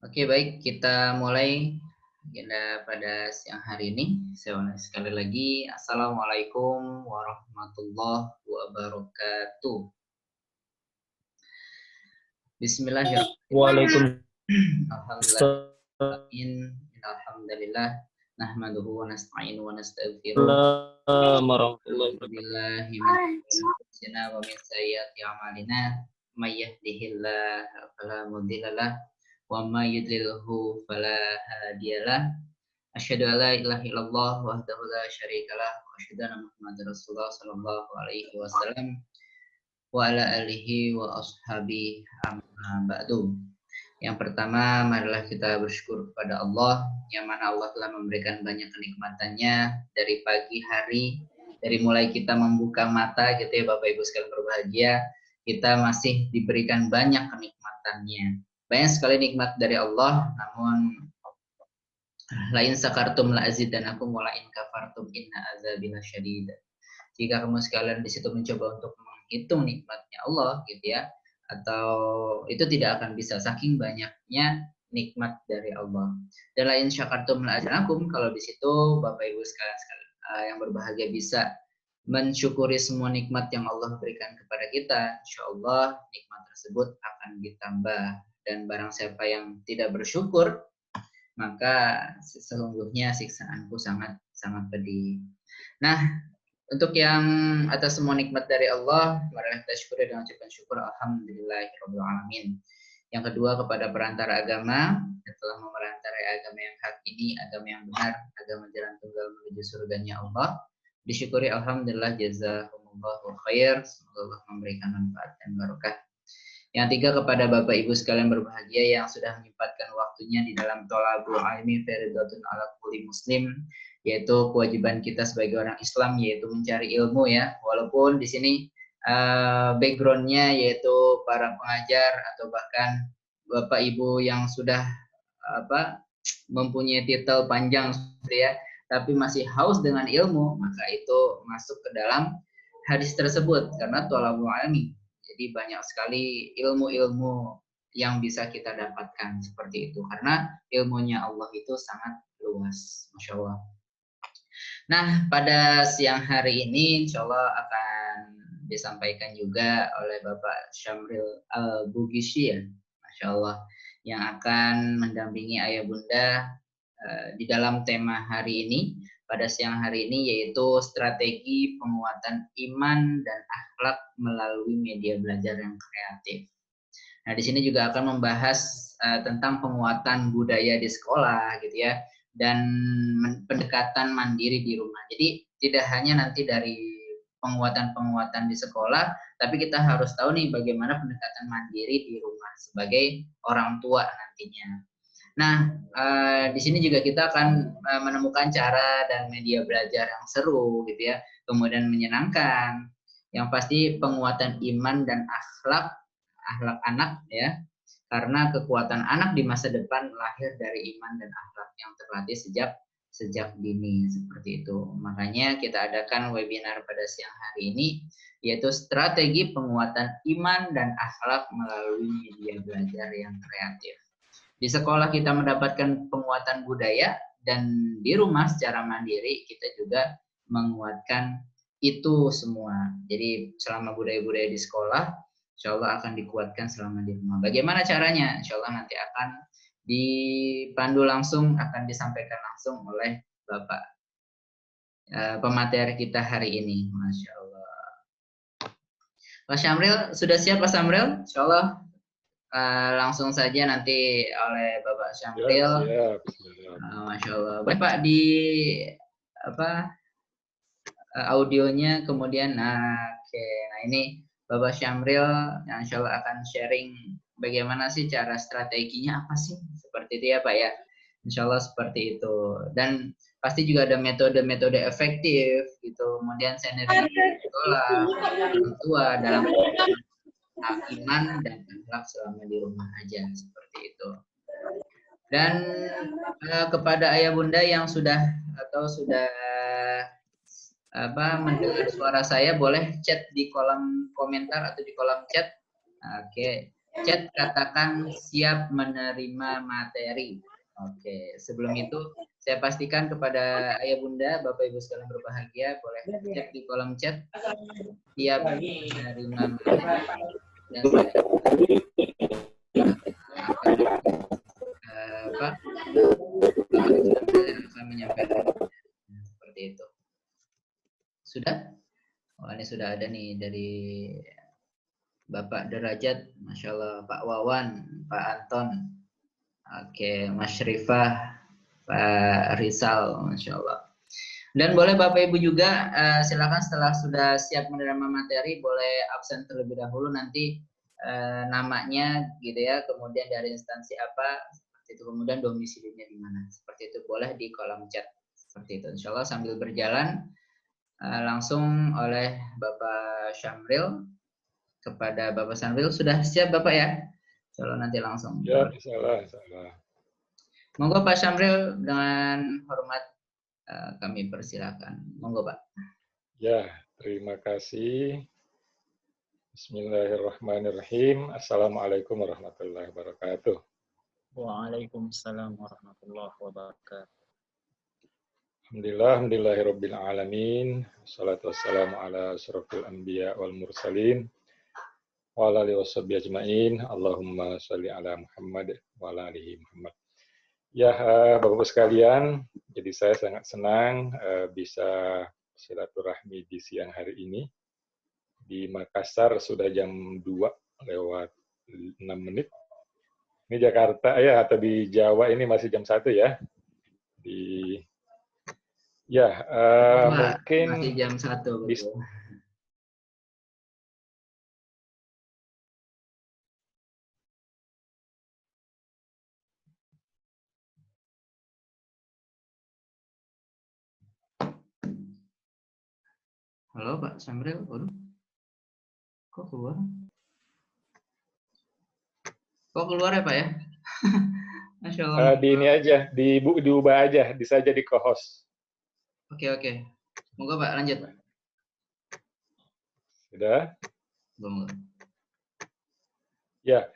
Oke, baik, kita mulai agenda pada siang hari ini. Saya ulangi sekali lagi, Assalamualaikum warahmatullahi wabarakatuh. Bismillahirrahmanirrahim. Waalaikumsalam Alhamdulillah, alhamdulillah, nahmaduhu wa nasta'inu wa nastaghfiruh. warahmatullahi wabarakatuh. Billahi min syarri anfusina wa min sayyiati a'malina. May yahdihillahu fala mudilla lahu wa may yudlilhu fala hadiyalah. Asyhadu an la ilaha illallah wahdahu la syarikalah wa asyhadu anna Muhammadar Rasulullah sallallahu alaihi wasallam wa ala alihi wa ashabihi amma ba'du. Yang pertama, marilah kita bersyukur kepada Allah yang mana Allah telah memberikan banyak kenikmatannya dari pagi hari, dari mulai kita membuka mata gitu ya Bapak Ibu sekalian berbahagia, kita masih diberikan banyak kenikmatannya. Banyak sekali nikmat dari Allah, namun lain sakartum la azidanakum wa la in kafartum inna azabi lasyadid. Jika kamu sekalian di situ mencoba untuk menghitung nikmatnya Allah gitu ya, atau itu tidak akan bisa saking banyaknya nikmat dari Allah. Dan lain syakartum la azidanakum, kalau di situ Bapak Ibu sekalian yang berbahagia bisa mensyukuri semua nikmat yang Allah berikan kepada kita, insya Allah nikmat tersebut akan ditambah. Dan barang siapa yang tidak bersyukur, maka sesungguhnya siksaanku sangat sangat pedih. Nah, untuk yang atas semua nikmat dari Allah, marilah kita syukuri dengan ucapan syukur alhamdulillahirabbil alamin. Yang kedua, kepada perantara agama yang telah memerantarai agama yang hak ini, agama yang benar, agama jalan tunggal menuju surganya Allah. Disyukuri alhamdulillah, jazakumullahu khair. Semoga Allah memberikan manfaat dan barokah. Yang tiga, kepada Bapak Ibu sekalian berbahagia yang sudah menyempatkan waktunya di dalam thalabul ilmi fardhatun ala kulli muslim, yaitu kewajiban kita sebagai orang Islam yaitu mencari ilmu ya, walaupun di sini backgroundnya yaitu para pengajar atau bahkan Bapak Ibu yang sudah mempunyai titel panjang ya, tapi masih haus dengan ilmu, maka itu masuk ke dalam hadis tersebut karena thalabul ilmi. Jadi banyak sekali ilmu-ilmu yang bisa kita dapatkan seperti itu. Karena ilmunya Allah itu sangat luas. Masya Allah. Nah, pada siang hari ini insya Allah akan disampaikan juga oleh Bapak Syamril Al-Bugishi ya. Masya Allah. Yang akan mendampingi Ayah Bunda di dalam tema hari ini. Pada siang hari ini yaitu strategi penguatan iman dan akhlak melalui media belajar yang kreatif. Nah, di sini juga akan membahas tentang penguatan budaya di sekolah gitu ya, dan pendekatan mandiri di rumah. Jadi tidak hanya nanti dari penguatan-penguatan di sekolah, tapi kita harus tahu nih bagaimana pendekatan mandiri di rumah sebagai orang tua nantinya. Nah, di sini juga kita akan menemukan cara dan media belajar yang seru gitu ya, kemudian menyenangkan. Yang pasti penguatan iman dan akhlak anak ya, karena kekuatan anak di masa depan lahir dari iman dan akhlak yang terlatih sejak dini seperti itu. Makanya kita adakan webinar pada siang hari ini yaitu strategi penguatan iman dan akhlak melalui media belajar yang kreatif. Di sekolah kita mendapatkan penguatan budaya dan di rumah secara mandiri kita juga menguatkan itu semua. Jadi selama budaya-budaya di sekolah, insya Allah akan dikuatkan selama di rumah. Bagaimana caranya? Insya Allah nanti akan dipandu langsung, akan disampaikan langsung oleh Bapak pemateri kita hari ini. Masya Allah. Pak Syamril, sudah siap Pak Syamril? Insya Allah langsung saja nanti oleh Bapak Syamril. Siap. Masya Allah. Baik Pak, di audionya kemudian, oke. Nah ini Bapak Syamril yang insya Allah akan sharing bagaimana sih cara strateginya apa sih seperti itu ya Pak ya. Insya Allah seperti itu. Dan pasti juga ada metode-metode efektif gitu. Kemudian sinergi sekolah, orang tua dalam iman dan akhlak selama di rumah aja seperti itu. Dan kepada ayah bunda yang sudah mendengar suara saya, boleh chat di kolom komentar atau di kolom chat. Oke. chat katakan siap menerima materi. Oke, sebelum itu saya pastikan kepada ayah bunda, bapak ibu sekalian berbahagia, boleh cek di kolom chat siap menerima materi. Dan saya akan menyampaikan seperti itu. Sudah? Oh, ini sudah ada nih dari Bapak Derajat, Masya Allah, Pak Wawan, Pak Anton, oke, Mas Rifah, Pak Rizal, Masya Allah. Dan boleh Bapak Ibu juga, silakan setelah sudah siap menerima materi, boleh absen terlebih dahulu nanti namanya gitu ya, kemudian dari instansi apa, seperti itu, kemudian domisilinya di mana, seperti itu, boleh di kolom chat, seperti itu. Insya Allah sambil berjalan, langsung oleh Bapak Syamril, kepada Bapak Syamril, sudah siap Bapak ya? Insya Allah nanti langsung. Ya, salah. Monggo Pak Syamril, dengan hormat kami persilakan. Monggo Pak. Ya, terima kasih. Bismillahirrahmanirrahim. Assalamualaikum warahmatullahi wabarakatuh. Waalaikumsalam warahmatullahi wabarakatuh. Alhamdulillahirabbil alamin. Wassalatu wassalamu ala asyrofil anbiya wal mursalin wa ala alihi washabihi ajmain. Allahumma shalli ala Muhammad wa ala alihi Muhammad. Ya, Bapak-Bapak sekalian, jadi saya sangat senang bisa silaturahmi di siang hari ini. Di Makassar sudah jam 2:06. Ini Jakarta ya, atau di Jawa ini masih jam 1 ya. Mungkin masih jam 1 betul. Halo Pak Syamril, waduh. Kok keluar? Kok keluar ya Pak ya? Masya Allah. Di ini aja, diubah aja, bisa jadi co-host. Oke. Moga Pak, lanjut. Sudah? Belum. Ya,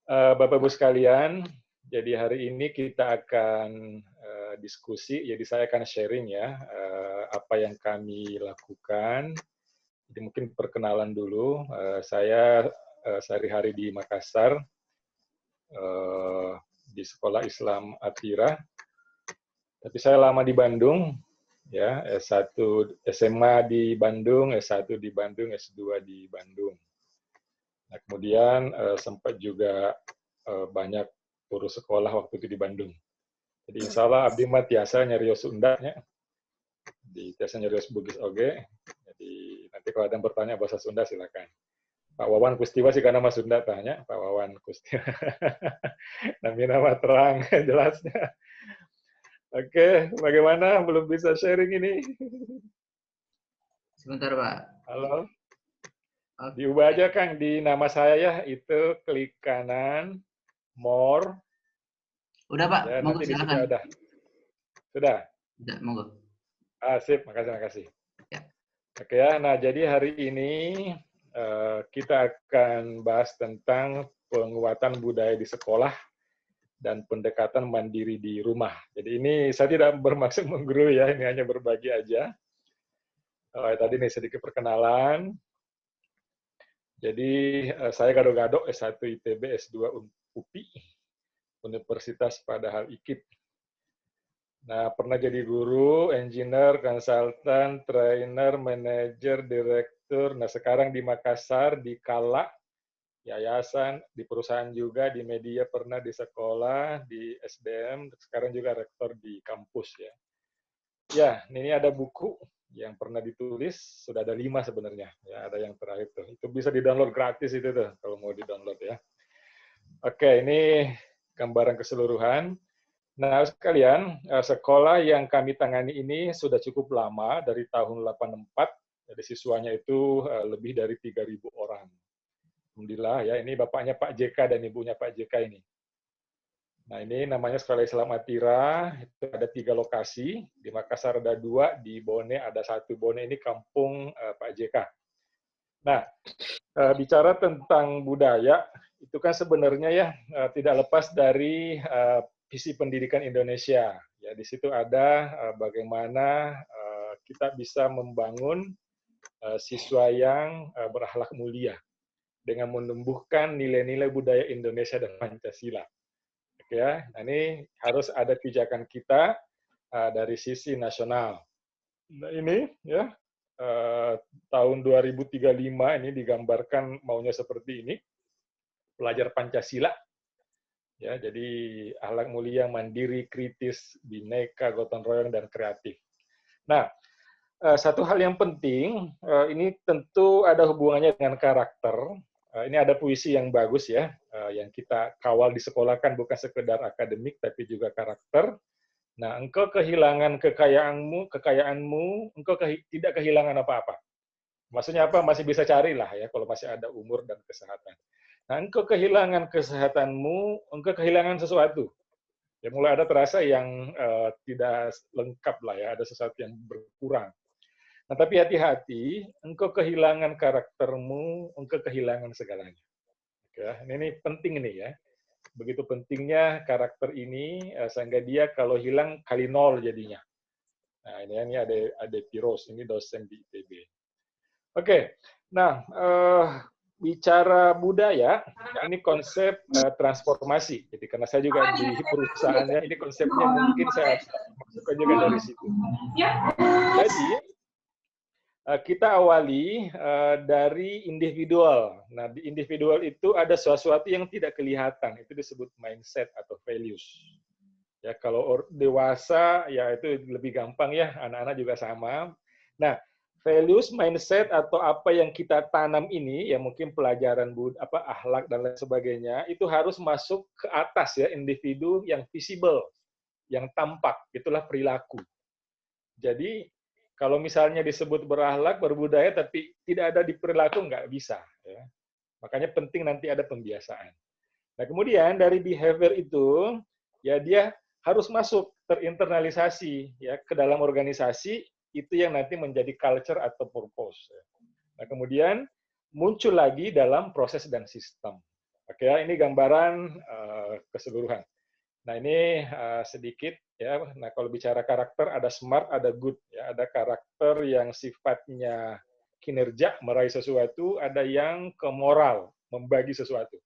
Bapak-Ibu sekalian, jadi hari ini kita akan diskusi, jadi saya akan sharing ya, apa yang kami lakukan. Jadi mungkin perkenalan dulu, saya sehari-hari di Makassar, di Sekolah Islam Atira, tapi saya lama di Bandung, ya, S1 SMA di Bandung, S1 di Bandung, S2 di Bandung. Nah, kemudian sempat juga banyak urus sekolah waktu itu di Bandung. Jadi insya Allah abdi mah tiasa nyarios Sundanya, di tiasa nyarios Bugis oge. Jadi nanti kalau ada yang bertanya bahasa Sunda silakan. Pak Wawan Kustiwa sih karena Mas Sunda tanya, Pak Wawan Kustiwa. Nama terang jelasnya. Oke, bagaimana? Belum bisa sharing ini? Sebentar Pak. Halo. Diubah aja Kang di nama saya ya, itu klik kanan, more. Udah Pak, Ya, monggo nanti di sini silakan. ada. Sudah? Sudah, monggo. Sip, makasih. Ya. Oke ya, nah jadi hari ini kita akan bahas tentang penguatan budaya di sekolah dan pendekatan mandiri di rumah. Jadi ini saya tidak bermaksud menggurui ya, ini hanya berbagi aja. Tadi nih sedikit perkenalan. Jadi saya gado-gado S1 ITB, S2 UPI, Universitas Padahal IKIP. Nah, pernah jadi guru, engineer, konsultan, trainer, manajer, direktur. Nah, sekarang di Makassar, di Kala, yayasan, di perusahaan juga, di media pernah, di sekolah, di SDM, sekarang juga rektor di kampus ya. Ya, ini ada buku yang pernah ditulis, sudah ada 5 sebenarnya. Ya, ada yang terakhir tuh. Itu bisa di-download gratis itu tuh, kalau mau di-download ya. Oke, ini gambaran keseluruhan. Nah, sekalian, sekolah yang kami tangani ini sudah cukup lama, dari tahun 84, jadi siswanya itu lebih dari 3.000 orang. Alhamdulillah ya, ini bapaknya Pak JK dan ibunya Pak JK ini. Nah, ini namanya Sekolah Islam Atira, itu ada 3 lokasi, di Makassar ada 2, di Bone ada 1. Bone ini kampung Pak JK. Nah, bicara tentang budaya, itu kan sebenarnya ya tidak lepas dari visi pendidikan Indonesia. Ya, di situ ada bagaimana kita bisa membangun siswa yang berakhlak mulia dengan menumbuhkan nilai-nilai budaya Indonesia dan Pancasila. Oke, ya, nah, ini harus ada pijakan kita dari sisi nasional. Nah, ini ya tahun 2035 ini digambarkan maunya seperti ini. Pelajar Pancasila, ya, jadi akhlak mulia, mandiri, kritis, bineka, gotong royong, dan kreatif. Nah, satu hal yang penting, ini tentu ada hubungannya dengan karakter. Ini ada puisi yang bagus ya, yang kita kawal di sekolah kan bukan sekedar akademik, tapi juga karakter. Nah, engkau kehilangan kekayaanmu, engkau tidak kehilangan apa-apa. Maksudnya apa? Masih bisa carilah ya, kalau masih ada umur dan kesehatan. Nah, engkau kehilangan kesehatanmu, engkau kehilangan sesuatu. Ya, mulai ada terasa yang tidak lengkap lah ya, ada sesuatu yang berkurang. Nah, tapi hati-hati, engkau kehilangan karaktermu, engkau kehilangan segalanya. Oke, ini penting nih ya. Begitu pentingnya karakter ini, sehingga dia kalau hilang kali nol jadinya. Nah, ini ada Piros, ini dosen di ITB. Oke, nah bicara budaya, ini konsep transformasi. Jadi karena saya juga di perusahaannya, ini konsepnya mungkin saya masukkan juga dari situ. Jadi kita awali dari individual. Nah, di individual itu ada sesuatu yang tidak kelihatan. Itu disebut mindset atau values. Ya, kalau dewasa ya itu lebih gampang ya, anak-anak juga sama. Nah, values, mindset atau apa yang kita tanam ini, ya mungkin pelajaran akhlak dan lain sebagainya, itu harus masuk ke atas ya, individu yang visible, yang tampak, itulah perilaku. Jadi kalau misalnya disebut berakhlak, berbudaya, tapi tidak ada di perilaku, nggak bisa. Ya. Makanya penting nanti ada pembiasaan. Nah kemudian dari behavior itu, ya dia harus masuk terinternalisasi ya ke dalam organisasi. Itu yang nanti menjadi culture atau purpose. Nah, kemudian muncul lagi dalam proses dan sistem. Oke, ini gambaran keseluruhan. Nah, ini sedikit ya. Nah, kalau bicara karakter ada smart, ada good ya. Ada karakter yang sifatnya kinerja, meraih sesuatu, ada yang ke moral, membagi sesuatu.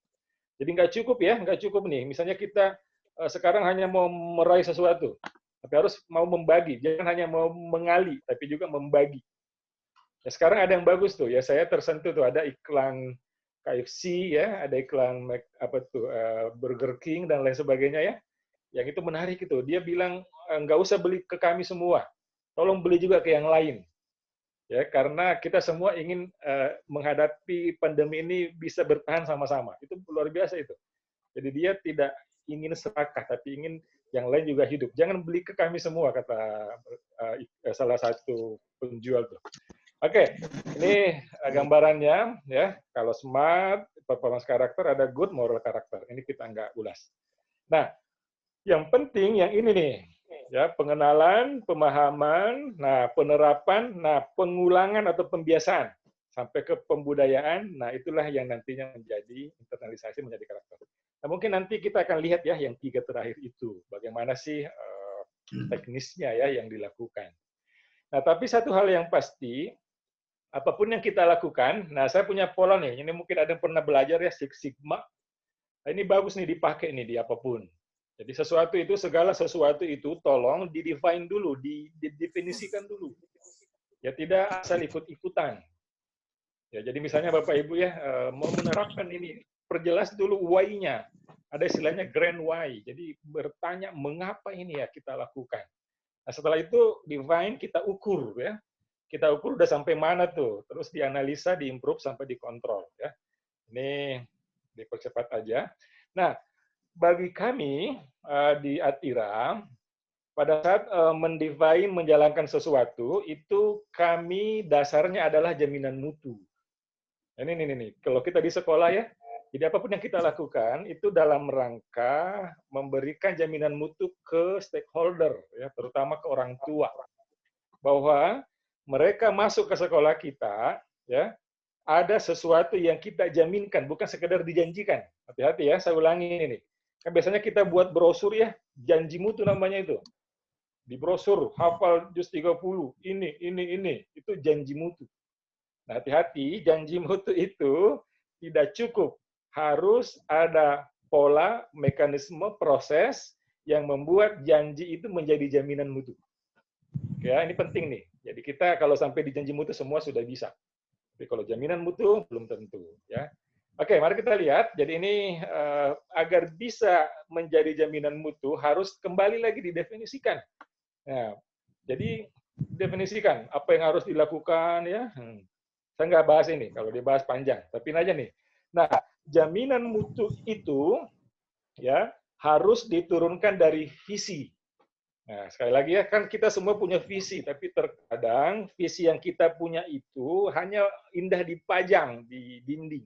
Jadi nggak cukup ya, nggak cukup nih. Misalnya kita sekarang hanya mau meraih sesuatu. Tapi harus mau membagi, jangan hanya mau mengali, tapi juga membagi. Ya, sekarang ada yang bagus tuh, ya saya tersentuh tuh, ada iklan KFC ya, ada iklan Burger King dan lain sebagainya ya. Yang itu menarik itu, dia bilang nggak usah beli ke kami semua, tolong beli juga ke yang lain. Ya, karena kita semua ingin menghadapi pandemi ini bisa bertahan sama-sama. Itu luar biasa itu. Jadi dia tidak ingin serakah, tapi ingin yang lain juga hidup. Jangan beli ke kami semua, kata salah satu penjual tuh. Oke, ini gambarannya ya. Kalau smart, performance karakter, ada good moral karakter. Ini kita nggak ulas. Nah, yang penting yang ini nih, ya pengenalan, pemahaman, nah penerapan, nah pengulangan atau pembiasaan sampai ke pembudayaan. Nah itulah yang nantinya menjadi internalisasi, menjadi karakter. Nah, mungkin nanti kita akan lihat ya yang 3 terakhir itu, bagaimana sih teknisnya ya yang dilakukan. Nah, tapi satu hal yang pasti, apapun yang kita lakukan, nah saya punya pola nih, ini mungkin ada yang pernah belajar ya, Six Sigma. Nah, ini bagus nih dipakai nih di apapun. Jadi segala sesuatu itu tolong di-define dulu, didefinisikan dulu. Ya tidak asal ikut-ikutan. Ya, jadi misalnya Bapak Ibu ya mau menerapkan ini, perjelas dulu why-nya. Ada istilahnya grand why. Jadi bertanya mengapa ini ya kita lakukan. Nah, setelah itu define, kita ukur ya. Kita ukur udah sampai mana tuh. Terus dianalisa, diimprove sampai dikontrol ya. Ini dipercepat aja. Nah, bagi kami di Atira, pada saat mendefine menjalankan sesuatu, itu kami dasarnya adalah jaminan mutu. Ini. Kalau kita di sekolah ya, jadi apapun yang kita lakukan itu dalam rangka memberikan jaminan mutu ke stakeholder, ya, terutama ke orang tua, bahwa mereka masuk ke sekolah kita, ya, ada sesuatu yang kita jaminkan, bukan sekedar dijanjikan. Hati-hati ya, saya ulangi ini. Kan biasanya kita buat brosur ya, janji mutu namanya itu. Di brosur, hafal juz 30, ini, itu janji mutu. Nah, hati-hati, janji mutu itu tidak cukup. Harus ada pola, mekanisme, proses yang membuat janji itu menjadi jaminan mutu. Ya, ini penting nih. Jadi kita kalau sampai di janji mutu semua sudah bisa. Tapi kalau jaminan mutu belum tentu. Ya. Oke, mari kita lihat. Jadi ini agar bisa menjadi jaminan mutu harus kembali lagi didefinisikan. Nah, jadi definisikan apa yang harus dilakukan ya. Saya nggak bahas ini, kalau dibahas panjang. Tapi ini aja nih. Nah, jaminan mutu itu ya harus diturunkan dari visi. Nah, sekali lagi ya, kan kita semua punya visi, tapi terkadang visi yang kita punya itu hanya indah dipajang di dinding.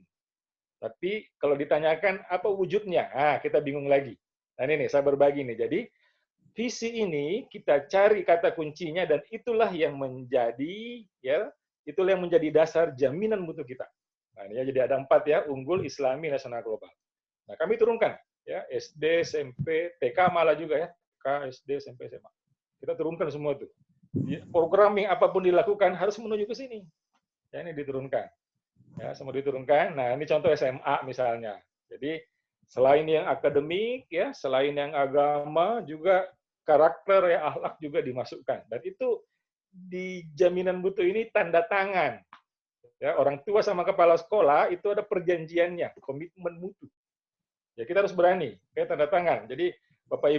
Tapi kalau ditanyakan apa wujudnya, kita bingung lagi. Nah ini nih, saya berbagi nih. Jadi visi ini kita cari kata kuncinya dan itulah yang menjadi itulah yang menjadi dasar jaminan mutu kita. Nah ini ya, jadi ada 4 ya, unggul, Islami, nasional, global. Nah kami turunkan ya SD, SMP, TK malah juga ya. SD, SMP, SMA. Kita turunkan semua itu. Programming apapun dilakukan harus menuju ke sini. Ya, ini diturunkan. Ya, semua diturunkan. Nah, ini contoh SMA misalnya. Jadi, selain yang akademik, ya, selain yang agama, juga karakter, ya, akhlak juga dimasukkan. Dan itu di jaminan mutu ini tanda tangan. Ya, orang tua sama kepala sekolah itu ada perjanjiannya, komitmen mutu. Ya, kita harus berani, ya, tanda tangan. Jadi, Bapak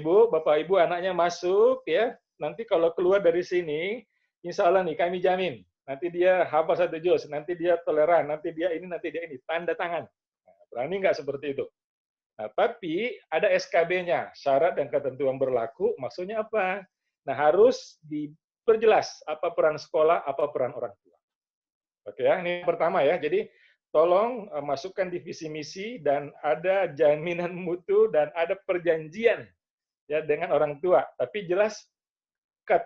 Ibu anaknya masuk ya, nanti kalau keluar dari sini, insya Allah nih kami jamin, nanti dia hafal 1 juz, nanti dia toleran, nanti dia ini, tanda tangan. Nah, berani nggak seperti itu? Nah, tapi ada SKB-nya, syarat dan ketentuan berlaku, maksudnya apa? Nah, harus diperjelas apa peran sekolah, apa peran orang tua. Oke ya, ini pertama ya, jadi tolong masukkan di visi misi dan ada jaminan mutu dan ada perjanjian ya dengan orang tua, tapi jelas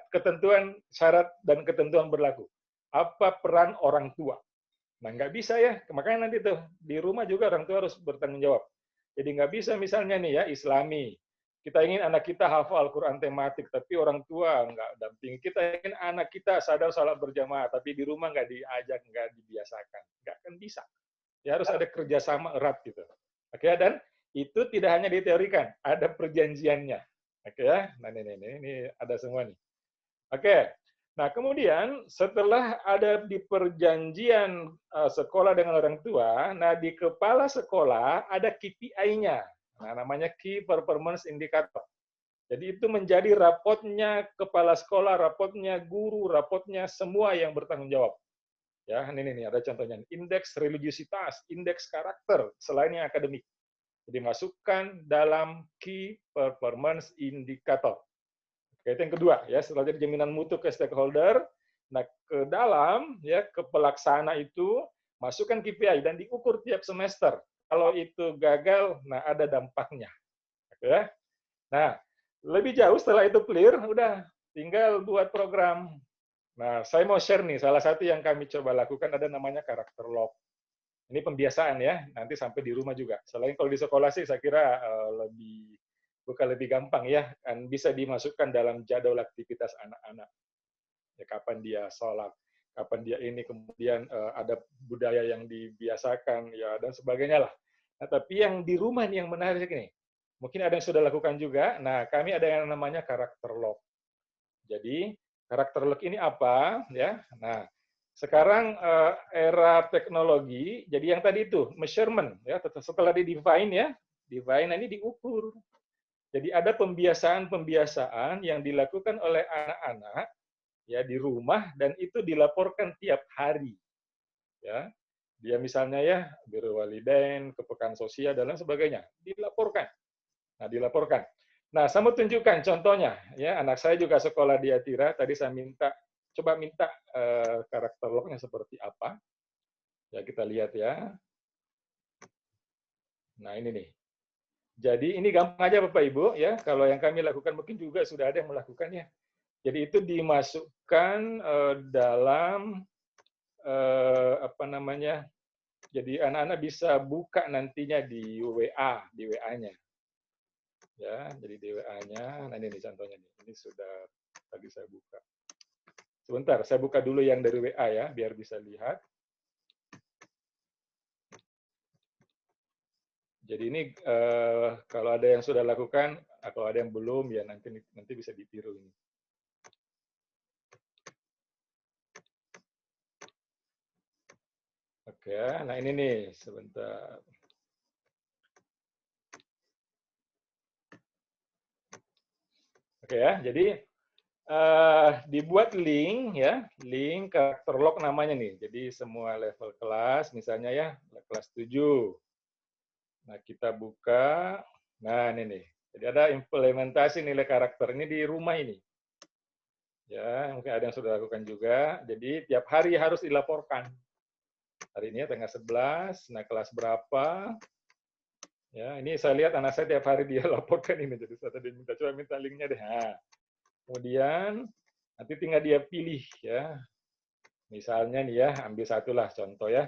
ketentuan syarat dan ketentuan berlaku. Apa peran orang tua? Nah, nggak bisa ya, makanya nanti tuh di rumah juga orang tua harus bertanggung jawab. Jadi nggak bisa misalnya nih ya Islami, kita ingin anak kita hafal Al-Quran tematik, tapi orang tua nggak dampingi. Kita ingin anak kita sadar salat berjamaah, tapi di rumah nggak diajak, nggak dibiasakan, nggak akan bisa. Ya harus ada kerjasama erat gitu. Oke, dan itu tidak hanya diteorikan, ada perjanjiannya. Oke ya, nah ini ada semua nih. Oke, nah kemudian setelah ada di perjanjian sekolah dengan orang tua, nah di kepala sekolah ada KPI-nya, nah namanya Key Performance Indicator. Jadi itu menjadi rapotnya kepala sekolah, rapotnya guru, rapotnya semua yang bertanggung jawab. Ya, ini ada contohnya, indeks religiusitas, indeks karakter selain yang akademik. Jadi masukkan dalam Key Performance Indicator. Oke, itu yang kedua ya, setelah jadi jaminan mutu ke stakeholder, nah ke dalam ya ke pelaksana itu masukkan KPI dan diukur tiap semester. Kalau itu gagal, nah ada dampaknya. Oke, ya. Nah, lebih jauh setelah itu clear, udah tinggal buat program. Nah, saya mau share nih, salah satu yang kami coba lakukan ada namanya karakter log. Ini pembiasaan ya, nanti sampai di rumah juga. Selain kalau di sekolah sih saya kira bukan lebih gampang ya, kan bisa dimasukkan dalam jadwal aktivitas anak-anak. Ya, kapan dia sholat, kapan dia ini, kemudian ada budaya yang dibiasakan, ya dan sebagainya lah. Nah, tapi yang di rumah nih yang menarik ini, mungkin ada yang sudah lakukan juga. Nah, kami ada yang namanya karakter log. Jadi karakter log ini apa? Ya, nah sekarang era teknologi, jadi yang tadi itu measurement ya, setelah di define ya, define ini diukur. Jadi ada pembiasaan-pembiasaan yang dilakukan oleh anak-anak ya di rumah dan itu dilaporkan tiap hari. Ya. Dia misalnya ya Biru Walidain, kepekaan sosial dan lain sebagainya, dilaporkan. Nah, dilaporkan. Nah, saya mau tunjukkan contohnya ya, anak saya juga sekolah di Atira, tadi saya coba minta karakter lognya seperti apa. Ya, kita lihat ya. Nah, ini nih. Jadi ini gampang aja Bapak Ibu ya. Kalau yang kami lakukan mungkin juga sudah ada yang melakukannya. Jadi itu dimasukkan dalam apa namanya? Jadi anak-anak bisa buka nantinya di WA-nya. Ya, jadi di WA-nya. Nah ini nih contohnya nih. Ini sudah tadi saya buka. Sebentar, saya buka dulu yang dari WA ya, biar bisa lihat. Jadi ini kalau ada yang sudah lakukan, atau ada yang belum, ya nanti bisa ditiru ini. Oke, nah ini nih, sebentar. Oke ya, jadi dibuat link ya, link karakter log namanya nih. Jadi semua level kelas, misalnya ya, kelas 7. Nah, kita buka. Nah, ini nih. Jadi ada implementasi nilai karakter ini di rumah ini. Ya, mungkin ada yang sudah lakukan juga. Jadi tiap hari harus dilaporkan. Hari ini tanggal 11, nah kelas berapa? Ya, ini saya lihat anak saya tiap hari dia laporkan ini. Jadi saya tadi coba minta linknya deh. Nah, kemudian nanti tinggal dia pilih ya. Misalnya nih ya, ambil satu lah contoh ya.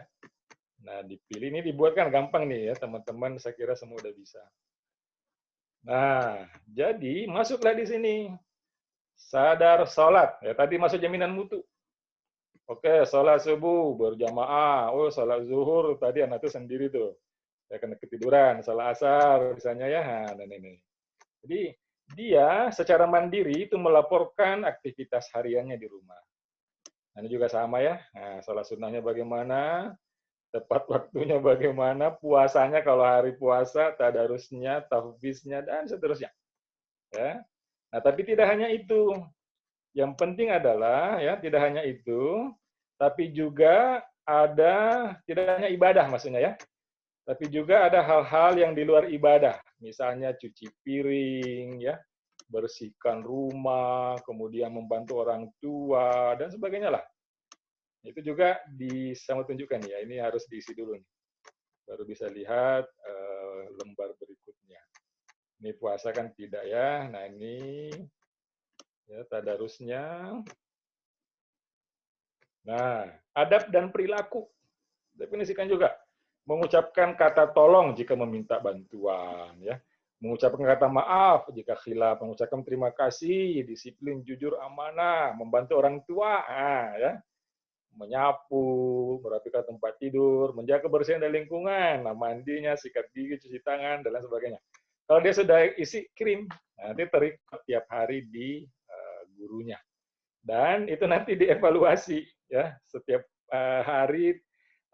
Nah, dipilih ini dibuat kan gampang nih ya, teman-teman saya kira semua udah bisa. Nah, jadi masuklah di sini. Sadar sholat. Ya, tadi masuk jaminan mutu. Oke, sholat subuh berjamaah. Oh, sholat zuhur tadi anak itu sendiri tuh. Ya kena ketiduran. Sholat asar misalnya ya. Nah, ini. Jadi dia secara mandiri itu melaporkan aktivitas hariannya di rumah. Nah, ini juga sama ya. Nah, sholat sunnahnya bagaimana, tepat waktunya bagaimana, puasanya kalau hari puasa, tadarusnya, tahfiznya, dan seterusnya. Ya. Nah, tapi tidak hanya itu. Yang penting adalah ya tidak hanya itu, tapi juga ada tidak hanya ibadah maksudnya ya, tapi juga ada hal-hal yang di luar ibadah, misalnya cuci piring ya, bersihkan rumah, kemudian membantu orang tua dan sebagainya lah. Itu juga saya tunjukkan ya, ini harus diisi dulu nih, baru bisa lihat lembar berikutnya. Ini puasa kan tidak ya, nah ini ya tadarusnya. Nah, adab dan perilaku. Definisikan juga. Mengucapkan kata tolong jika meminta bantuan. Ya. Mengucapkan kata maaf jika khilaf. Mengucapkan terima kasih, disiplin, jujur, amanah. Membantu orang tua. Ya. Menyapu, merapikan tempat tidur, menjaga kebersihan dan lingkungan. Nah, mandinya, sikat gigi, cuci tangan, dan lain sebagainya. Kalau dia sudah isi, kirim. Nanti terikat tiap hari di gurunya. Dan itu nanti dievaluasi ya setiap hari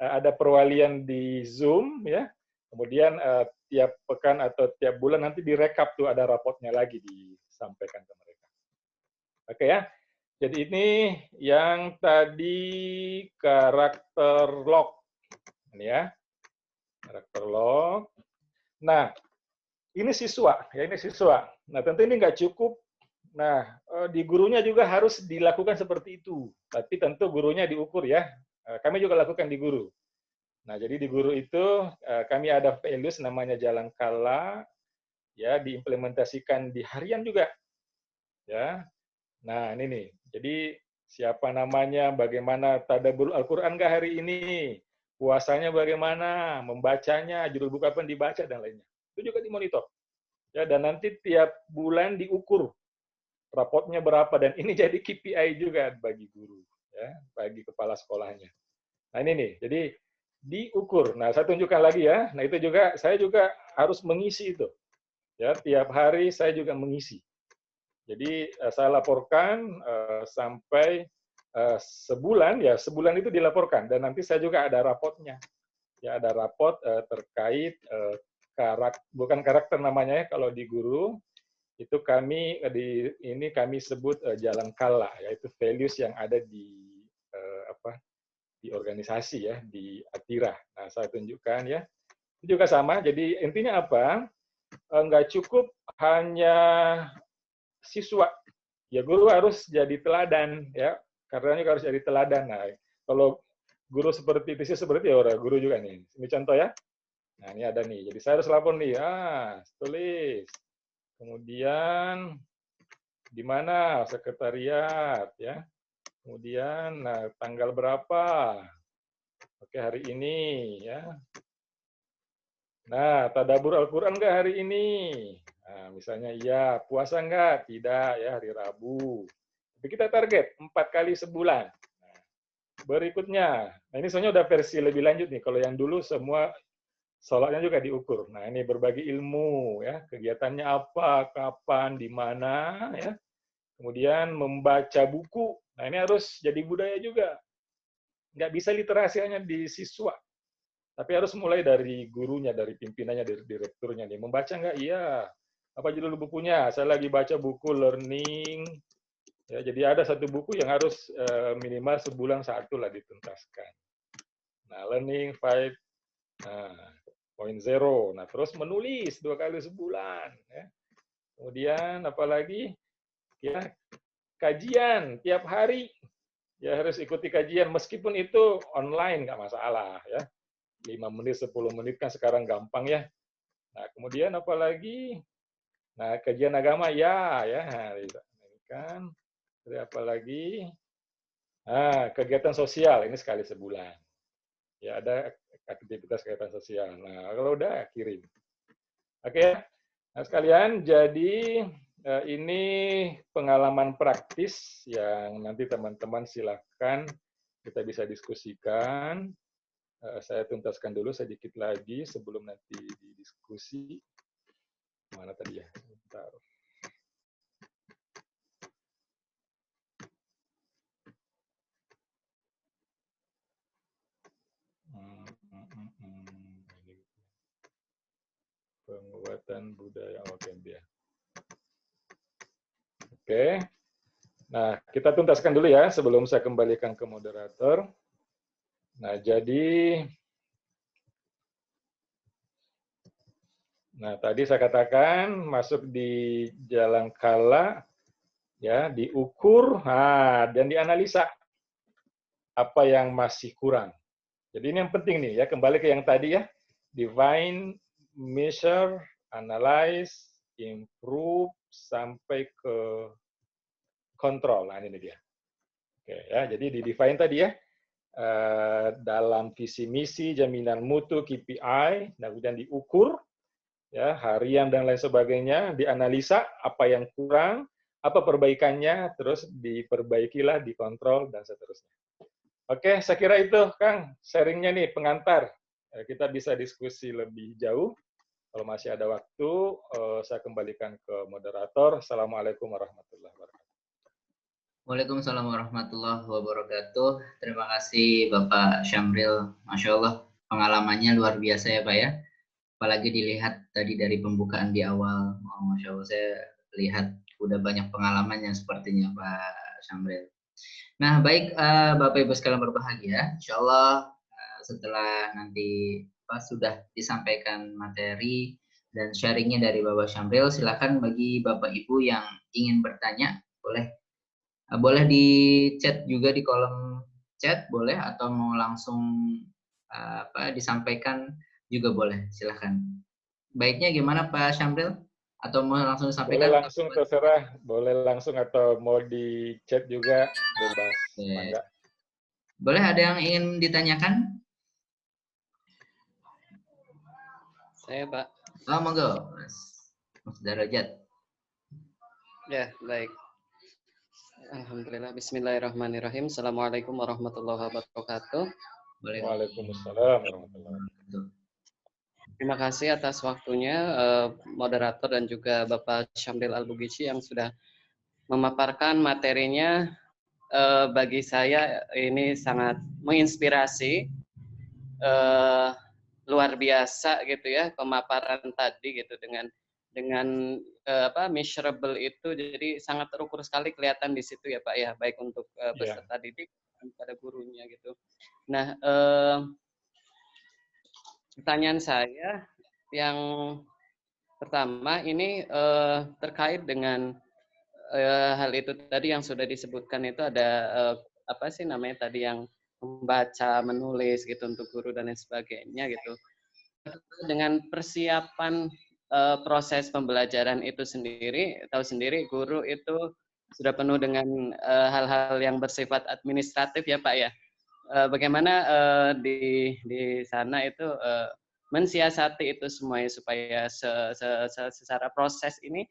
ada perwalian di Zoom ya. Kemudian tiap pekan atau tiap bulan nanti direkap tuh ada rapotnya lagi disampaikan ke mereka. Oke ya. Jadi ini yang tadi karakter log. Ini ya. Karakter log. Nah, ini siswa ya, ini siswa. Nah, tentu ini nggak cukup. Nah, di gurunya juga harus dilakukan seperti itu. Tapi tentu gurunya diukur ya. Kami juga lakukan di guru. Nah, jadi di guru itu kami ada values namanya jalan kala, ya diimplementasikan di harian juga. Ya. Nah, ini nih. Jadi siapa namanya, bagaimana tadabbur Al-Qur'an nggak hari ini? Puasanya bagaimana? Membacanya, judul buku apa yang dibaca dan lainnya. Itu juga dimonitor. Ya, dan nanti tiap bulan diukur rapotnya berapa, dan ini jadi KPI juga bagi guru ya, bagi kepala sekolahnya. Nah ini nih, jadi diukur. Nah saya tunjukkan lagi ya. Nah itu juga saya juga harus mengisi itu ya, tiap hari saya juga mengisi. Jadi saya laporkan sampai sebulan ya, sebulan itu dilaporkan, dan nanti saya juga ada rapotnya ya, ada rapot terkait bukan karakter namanya ya kalau di guru, itu kami kami sebut jalan kala, yaitu values yang ada di di organisasi ya, di Atira. Nah saya tunjukkan ya, itu juga sama. Jadi intinya apa, nggak cukup hanya siswa ya, guru harus jadi teladan ya, karenanya harus jadi teladan. Nah kalau guru seperti itu seperti ya, guru juga nih, ini contoh ya. Nah ini ada nih, jadi saya harus lapor nih, tulis, kemudian di mana sekretariat ya, kemudian nah tanggal berapa, Oke, hari ini ya. Nah, tadabbur Al-Qur'an nggak hari ini? Nah, misalnya iya, puasa nggak? Tidak ya, hari Rabu. Tapi kita target 4 kali sebulan. Nah, berikutnya, nah ini soalnya udah versi lebih lanjut nih. Kalau yang dulu semua sholatnya juga diukur. Nah, ini berbagi ilmu ya, kegiatannya apa, kapan, di mana ya. Kemudian membaca buku. Nah, ini harus jadi budaya juga. Nggak bisa literasi hanya di siswa. Tapi harus mulai dari gurunya, dari pimpinannya, dari direkturnya nih. Membaca nggak? Iya. Apa judul bukunya? Saya lagi baca buku learning. Ya, jadi ada satu buku yang harus minimal sebulan satu lah dituntaskan. Nah, learning 5 point zero. Nah, terus menulis 2 kali sebulan. Ya. Kemudian apalagi? Ya, kajian tiap hari. Ya harus ikuti kajian meskipun itu online nggak masalah ya. 5 menit, 10 menit kan sekarang gampang ya. Nah, kemudian apalagi? Nah, kajian agama ya, ini kan. Terus apalagi? Nah, kegiatan sosial ini sekali sebulan. Ya, ada aktivitas kegiatan sosial. Nah, kalau udah kirim. Oke. Nah, sekalian, jadi ini pengalaman praktis yang nanti teman-teman silakan kita bisa diskusikan. Saya tuntaskan dulu sedikit lagi sebelum nanti didiskusi. Mana tadi ya? Bentar. Penguatan budaya Wakembia. Oke. Nah, kita tuntaskan dulu ya sebelum saya kembalikan ke moderator. Nah, tadi saya katakan masuk di jalan kala, ya, diukur, dan dianalisa apa yang masih kurang. Jadi ini yang penting nih ya, kembali ke yang tadi ya, define, measure, analyze, improve, sampai ke control. Nah, ini dia. Oke, ya, jadi di define tadi ya, dalam visi misi, jaminan mutu, KPI, dan kemudian diukur, ya, harian dan lain sebagainya, dianalisa apa yang kurang, apa perbaikannya, terus diperbaikilah, dikontrol, dan seterusnya. Oke, saya kira itu, Kang, sharingnya nih, pengantar. Kita bisa diskusi lebih jauh. Kalau masih ada waktu, saya kembalikan ke moderator. Assalamualaikum warahmatullahi wabarakatuh. Waalaikumsalam warahmatullahi wabarakatuh. Terima kasih Bapak Syamril. Masya Allah, pengalamannya luar biasa ya Pak ya. Apalagi dilihat tadi dari pembukaan di awal. Oh, Masya Allah, saya lihat udah banyak pengalaman yang sepertinya Pak Syamril. Nah, baik Bapak Ibu sekalian berbahagia. Insya Allah setelah nanti sudah disampaikan materi dan sharingnya dari Bapak Syamril, silakan bagi Bapak Ibu yang ingin bertanya, boleh di chat juga di kolom chat, boleh, atau mau langsung disampaikan juga boleh, silahkan. Baiknya gimana Pak Syamril? Atau mau langsung disampaikan? Boleh langsung, terserah. Boleh langsung atau mau di chat juga, bebas. Mangga. Boleh, ada yang ingin ditanyakan? Saya, Pak. Oh, monggo, Mas Darajat. Ya, baik. Alhamdulillah, bismillahirrahmanirrahim. Assalamualaikum warahmatullahi wabarakatuh. Waalaikumsalam warahmatullahi wabarakatuh. Terima kasih atas waktunya, moderator dan juga Bapak Syamril Al-Bugici yang sudah memaparkan materinya. Bagi saya ini sangat menginspirasi, luar biasa gitu ya pemaparan tadi gitu dengan measurable itu, jadi sangat terukur sekali kelihatan di situ ya Pak ya, baik untuk peserta didik dan pada gurunya gitu. Nah, pertanyaan saya yang pertama ini terkait dengan hal itu tadi yang sudah disebutkan, itu ada apa sih namanya tadi yang membaca, menulis gitu untuk guru dan lain sebagainya gitu. Dengan persiapan proses pembelajaran itu sendiri, tahu sendiri guru itu sudah penuh dengan hal-hal yang bersifat administratif ya Pak ya. bagaimana di sana itu mensiasati itu semuanya supaya secara proses ini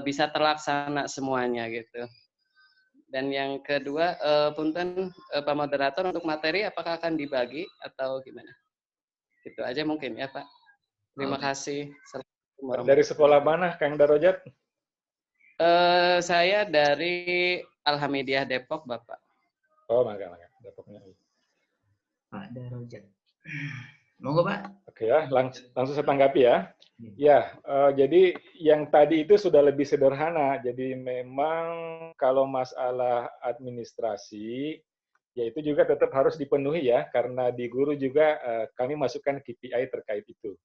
bisa terlaksana semuanya gitu. Dan yang kedua, punten Pak Moderator, untuk materi apakah akan dibagi atau gimana? Itu aja mungkin ya Pak. Terima Oke. kasih. Dari sekolah mana, Kang Darajat? Saya dari Alhamidiyah Depok, Bapak. Oh, maka. Depoknya. Pak Darajat. Monggo Pak. Oke ya, langsung saya tanggapi ya. Ya, jadi yang tadi itu sudah lebih sederhana. Jadi memang kalau masalah administrasi, ya itu juga tetap harus dipenuhi ya, karena di guru juga kami masukkan KPI terkait itu.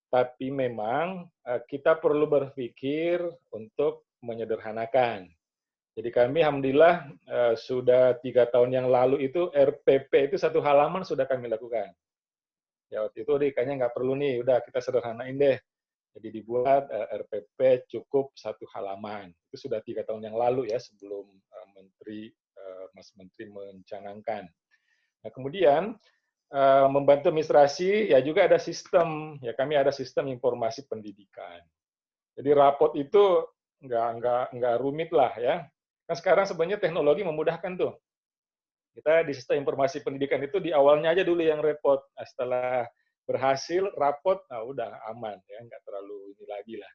Tapi memang kita perlu berpikir untuk menyederhanakan. Jadi kami alhamdulillah sudah 3 tahun yang lalu itu RPP itu 1 halaman sudah kami lakukan. Ya waktu itu kayaknya nggak perlu nih, udah kita sederhanain deh. Jadi dibuat RPP cukup 1 halaman. Itu sudah 3 tahun yang lalu ya, sebelum Mas Menteri mencanangkan. Nah kemudian membantu administrasi ya juga ada sistem, ya kami ada sistem informasi pendidikan. Jadi rapot itu nggak rumit lah ya. Kan sekarang sebenarnya teknologi memudahkan tuh. Kita di sistem informasi pendidikan itu di awalnya aja dulu yang repot. Nah, setelah berhasil rapot, nah udah aman ya, nggak terlalu ini lagi lah,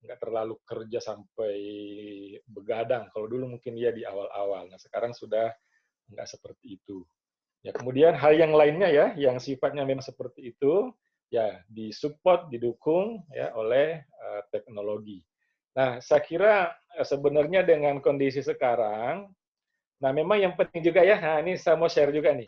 nggak terlalu kerja sampai begadang. Kalau dulu mungkin ya di awal-awal. Nah sekarang sudah nggak seperti itu. Ya kemudian hal yang lainnya ya, yang sifatnya memang seperti itu, ya disupport, didukung ya oleh teknologi. Nah saya kira sebenarnya dengan kondisi sekarang, nah, memang yang penting juga ya, nah ini saya mau share juga nih,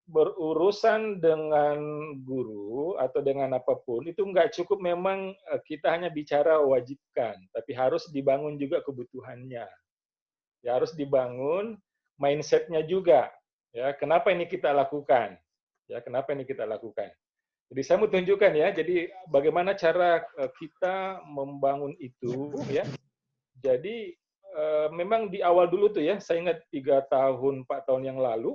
berurusan dengan guru atau dengan apapun, itu nggak cukup memang kita hanya bicara wajibkan, tapi harus dibangun juga kebutuhannya. Ya, harus dibangun mindset-nya juga. Ya, kenapa ini kita lakukan? Ya, kenapa ini kita lakukan? Jadi saya mau tunjukkan ya, jadi bagaimana cara kita membangun itu ya. Jadi memang di awal dulu tuh ya, saya ingat 3 tahun, 4 tahun yang lalu,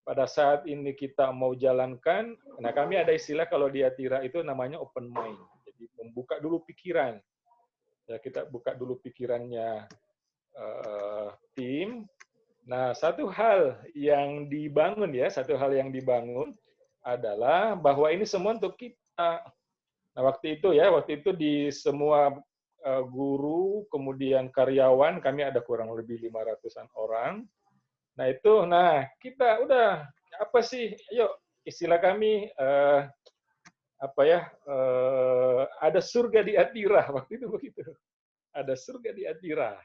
pada saat ini kita mau jalankan, nah kami ada istilah kalau di Atira itu namanya open mind. Jadi membuka dulu pikiran. Ya, kita buka dulu pikirannya tim. Nah, satu hal yang dibangun ya, satu hal yang dibangun adalah bahwa ini semua untuk kita. Nah, waktu itu di semua guru, kemudian karyawan, kami ada kurang lebih 500-an orang. Nah kita udah apa sih? Ayo istilah kami ada surga di Atira waktu itu begitu. Ada surga di Atira.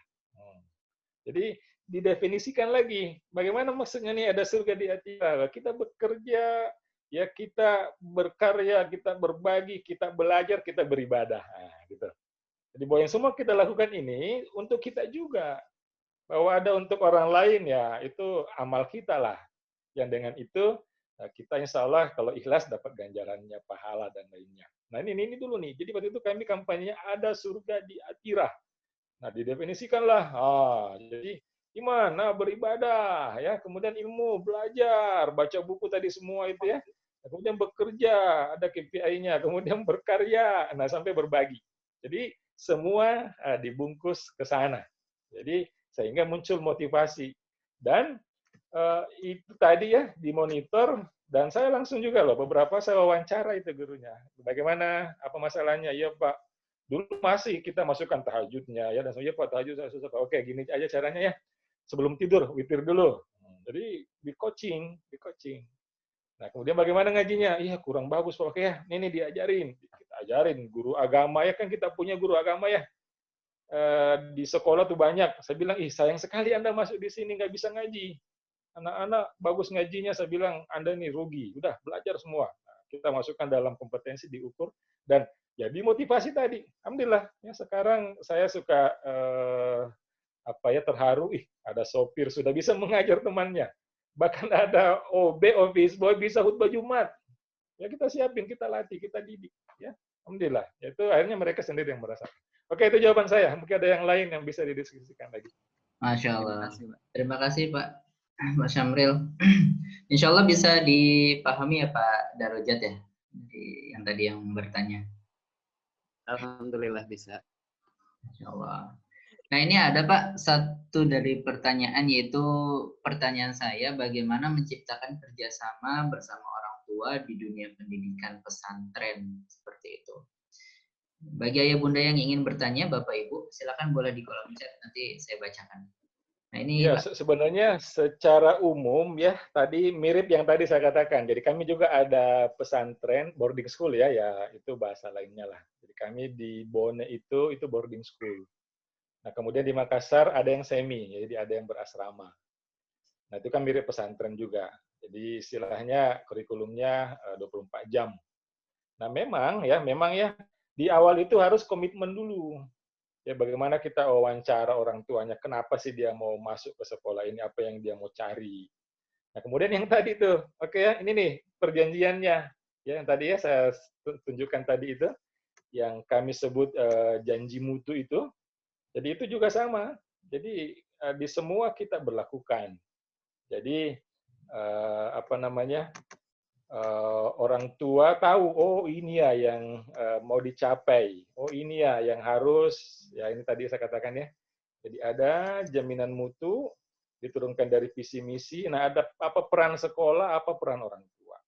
Jadi didefinisikan lagi. Bagaimana maksudnya nih ada surga di Atira? Kita bekerja, ya kita berkarya, kita berbagi, kita belajar, kita beribadah. Nah, gitu. Jadi bahwa yang semua kita lakukan ini untuk kita juga. Bahwa ada untuk orang lain ya itu amal kita lah. Yang dengan itu kita insya Allah kalau ikhlas dapat ganjarannya, pahala dan lainnya. Nah ini dulu nih. Jadi waktu itu kami kampanyenya ada surga di Atira. Nah didefinisikanlah. Jadi iman, beribadah, ya kemudian ilmu, belajar, baca buku tadi semua itu ya. Kemudian bekerja, ada KPI-nya, kemudian berkarya, nah sampai berbagi. Jadi semua dibungkus ke sana. Jadi sehingga muncul motivasi. Dan itu tadi ya dimonitor, dan saya langsung juga loh, beberapa saya wawancara itu gurunya. Bagaimana, apa masalahnya? Ya Pak, dulu masih kita masukkan tahajudnya, ya dan ya Pak tahajud saya susah. Oke, gini aja caranya ya. Sebelum tidur, witir dulu. Jadi di coaching. Nah, kemudian bagaimana ngajinya? Iya, kurang bagus Pak. Oke ya, ini diajarin. Kita ajarin guru agama ya, kan kita punya guru agama ya. Di sekolah tuh banyak. Saya bilang, sayang sekali Anda masuk di sini nggak bisa ngaji. Anak-anak bagus ngajinya, saya bilang Anda nih rugi. Udah belajar semua. Nah, kita masukkan dalam kompetensi, diukur, dan jadi motivasi tadi. Alhamdulillah. Ya sekarang saya suka terharu. Ada sopir sudah bisa mengajar temannya. Bahkan ada OB, office boy bisa khutbah Jumat. Ya kita siapin, kita latih, kita didik. Ya, alhamdulillah. Itu akhirnya mereka sendiri yang merasakan. Oke, itu jawaban saya. Mungkin ada yang lain yang bisa didiskusikan lagi. Masya Allah. Terima kasih Pak. Pak Syamril. Insya Allah bisa dipahami ya Pak Darujat ya, yang tadi yang bertanya. Alhamdulillah bisa. Insya Allah. Nah ini ada Pak satu dari pertanyaan, yaitu pertanyaan saya, bagaimana menciptakan kerjasama bersama orang tua di dunia pendidikan pesantren seperti itu. Bagi ayah bunda yang ingin bertanya, Bapak Ibu, silakan boleh di kolom chat, nanti saya bacakan. Nah ini Ya, Pak. sebenarnya secara umum ya, tadi mirip yang tadi saya katakan. Jadi kami juga ada pesantren, boarding school ya, ya itu bahasa lainnya lah. Jadi kami di Bone itu boarding school. Nah, kemudian di Makassar ada yang semi, jadi ada yang berasrama. Nah, itu kan mirip pesantren juga. Jadi istilahnya kurikulumnya 24 jam. Nah, memang ya di awal itu harus komitmen dulu. Ya, bagaimana kita wawancara orang tuanya, kenapa sih dia mau masuk ke sekolah ini, apa yang dia mau cari. Nah, kemudian yang tadi tuh, oke ya, ini nih perjanjiannya. Ya, yang tadi ya saya tunjukkan tadi itu, yang kami sebut janji mutu itu. Jadi itu juga sama. Jadi di semua kita berlakukan. Jadi apa namanya, orang tua tahu, oh ini ya yang mau dicapai, oh ini ya yang harus, ya ini tadi saya katakan ya. Jadi ada jaminan mutu diturunkan dari visi misi. Nah, ada apa peran sekolah, apa peran orang tua.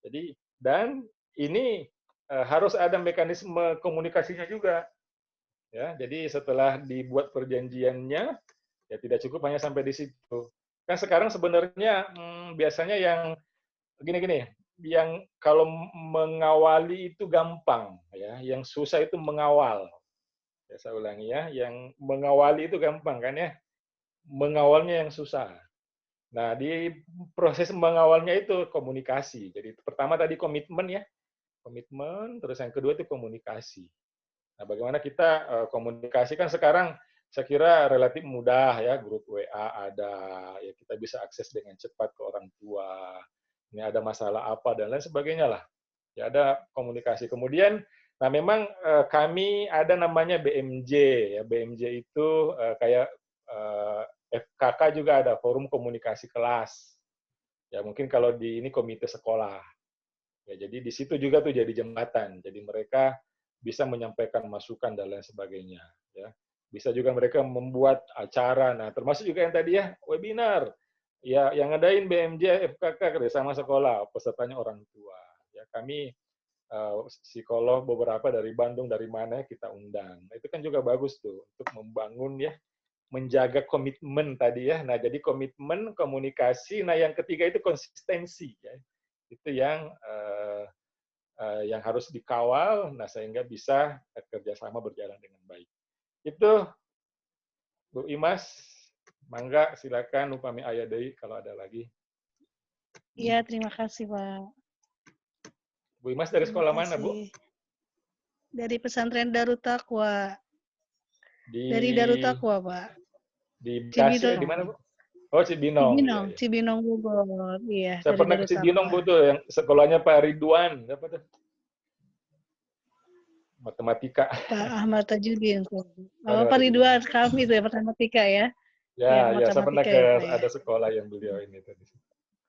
Jadi dan ini harus ada mekanisme komunikasinya juga. Ya, jadi setelah dibuat perjanjiannya, ya tidak cukup hanya sampai di situ. Kan sekarang sebenarnya biasanya yang gini-gini, yang kalau mengawali itu gampang, ya. Yang susah itu mengawal. Ya, saya ulangi ya, yang mengawali itu gampang kan ya, mengawalnya yang susah. Nah, di proses mengawalnya itu komunikasi. Jadi pertama tadi komitmen ya, komitmen, terus yang kedua itu komunikasi. Nah, bagaimana kita komunikasi kan sekarang saya kira relatif mudah ya, grup WA ada, ya kita bisa akses dengan cepat ke orang tua. Ini ada masalah apa dan lain sebagainya lah. Ya ada komunikasi. Kemudian, nah memang kami ada namanya BMJ ya. BMJ itu kayak FKK juga ada, Forum Komunikasi Kelas. Ya mungkin kalau di ini komite sekolah. Ya jadi di situ juga tuh jadi jembatan. Jadi mereka bisa menyampaikan masukan dan lain sebagainya. Ya, bisa juga mereka membuat acara. Nah, termasuk juga yang tadi ya webinar. Ya, yang ngadain BMJ FKK kerjasama sekolah, pesertanya orang tua. Ya, kami psikolog beberapa dari Bandung, dari mana kita undang. Nah, itu kan juga bagus tuh untuk membangun ya, menjaga komitmen tadi ya. Nah, jadi komitmen, komunikasi. Nah, yang ketiga itu konsistensi. Ya. Itu yang harus dikawal, nah sehingga bisa kerjasama berjalan dengan baik. Itu Bu Imas, mangga silakan upami aya deui kalau ada lagi. Iya, terima kasih Pak. Bu Imas dari Terima sekolah mana, Bu? kasih. Dari pesantren Darut Taqwa. Dari Di Darut Taqwa, Pak. di Bekasi, di mana, Bu? Oh, Cibinong. Iya, Cibinong, iya. Cibinong Bogor. Iya, Saya dari pernah ke Darut Cibinong, Taqwa. Bu, tuh, yang sekolahnya Pak Ridwan. Apa tuh? Matematika. Pak Ahmad Tajudin. Oh, Pak Ridwan, kami itu ya, matematika ya. Ya, Yang ya, saya pernah matematika ke ya, Pak ya. ada sekolah yang beliau ini tadi.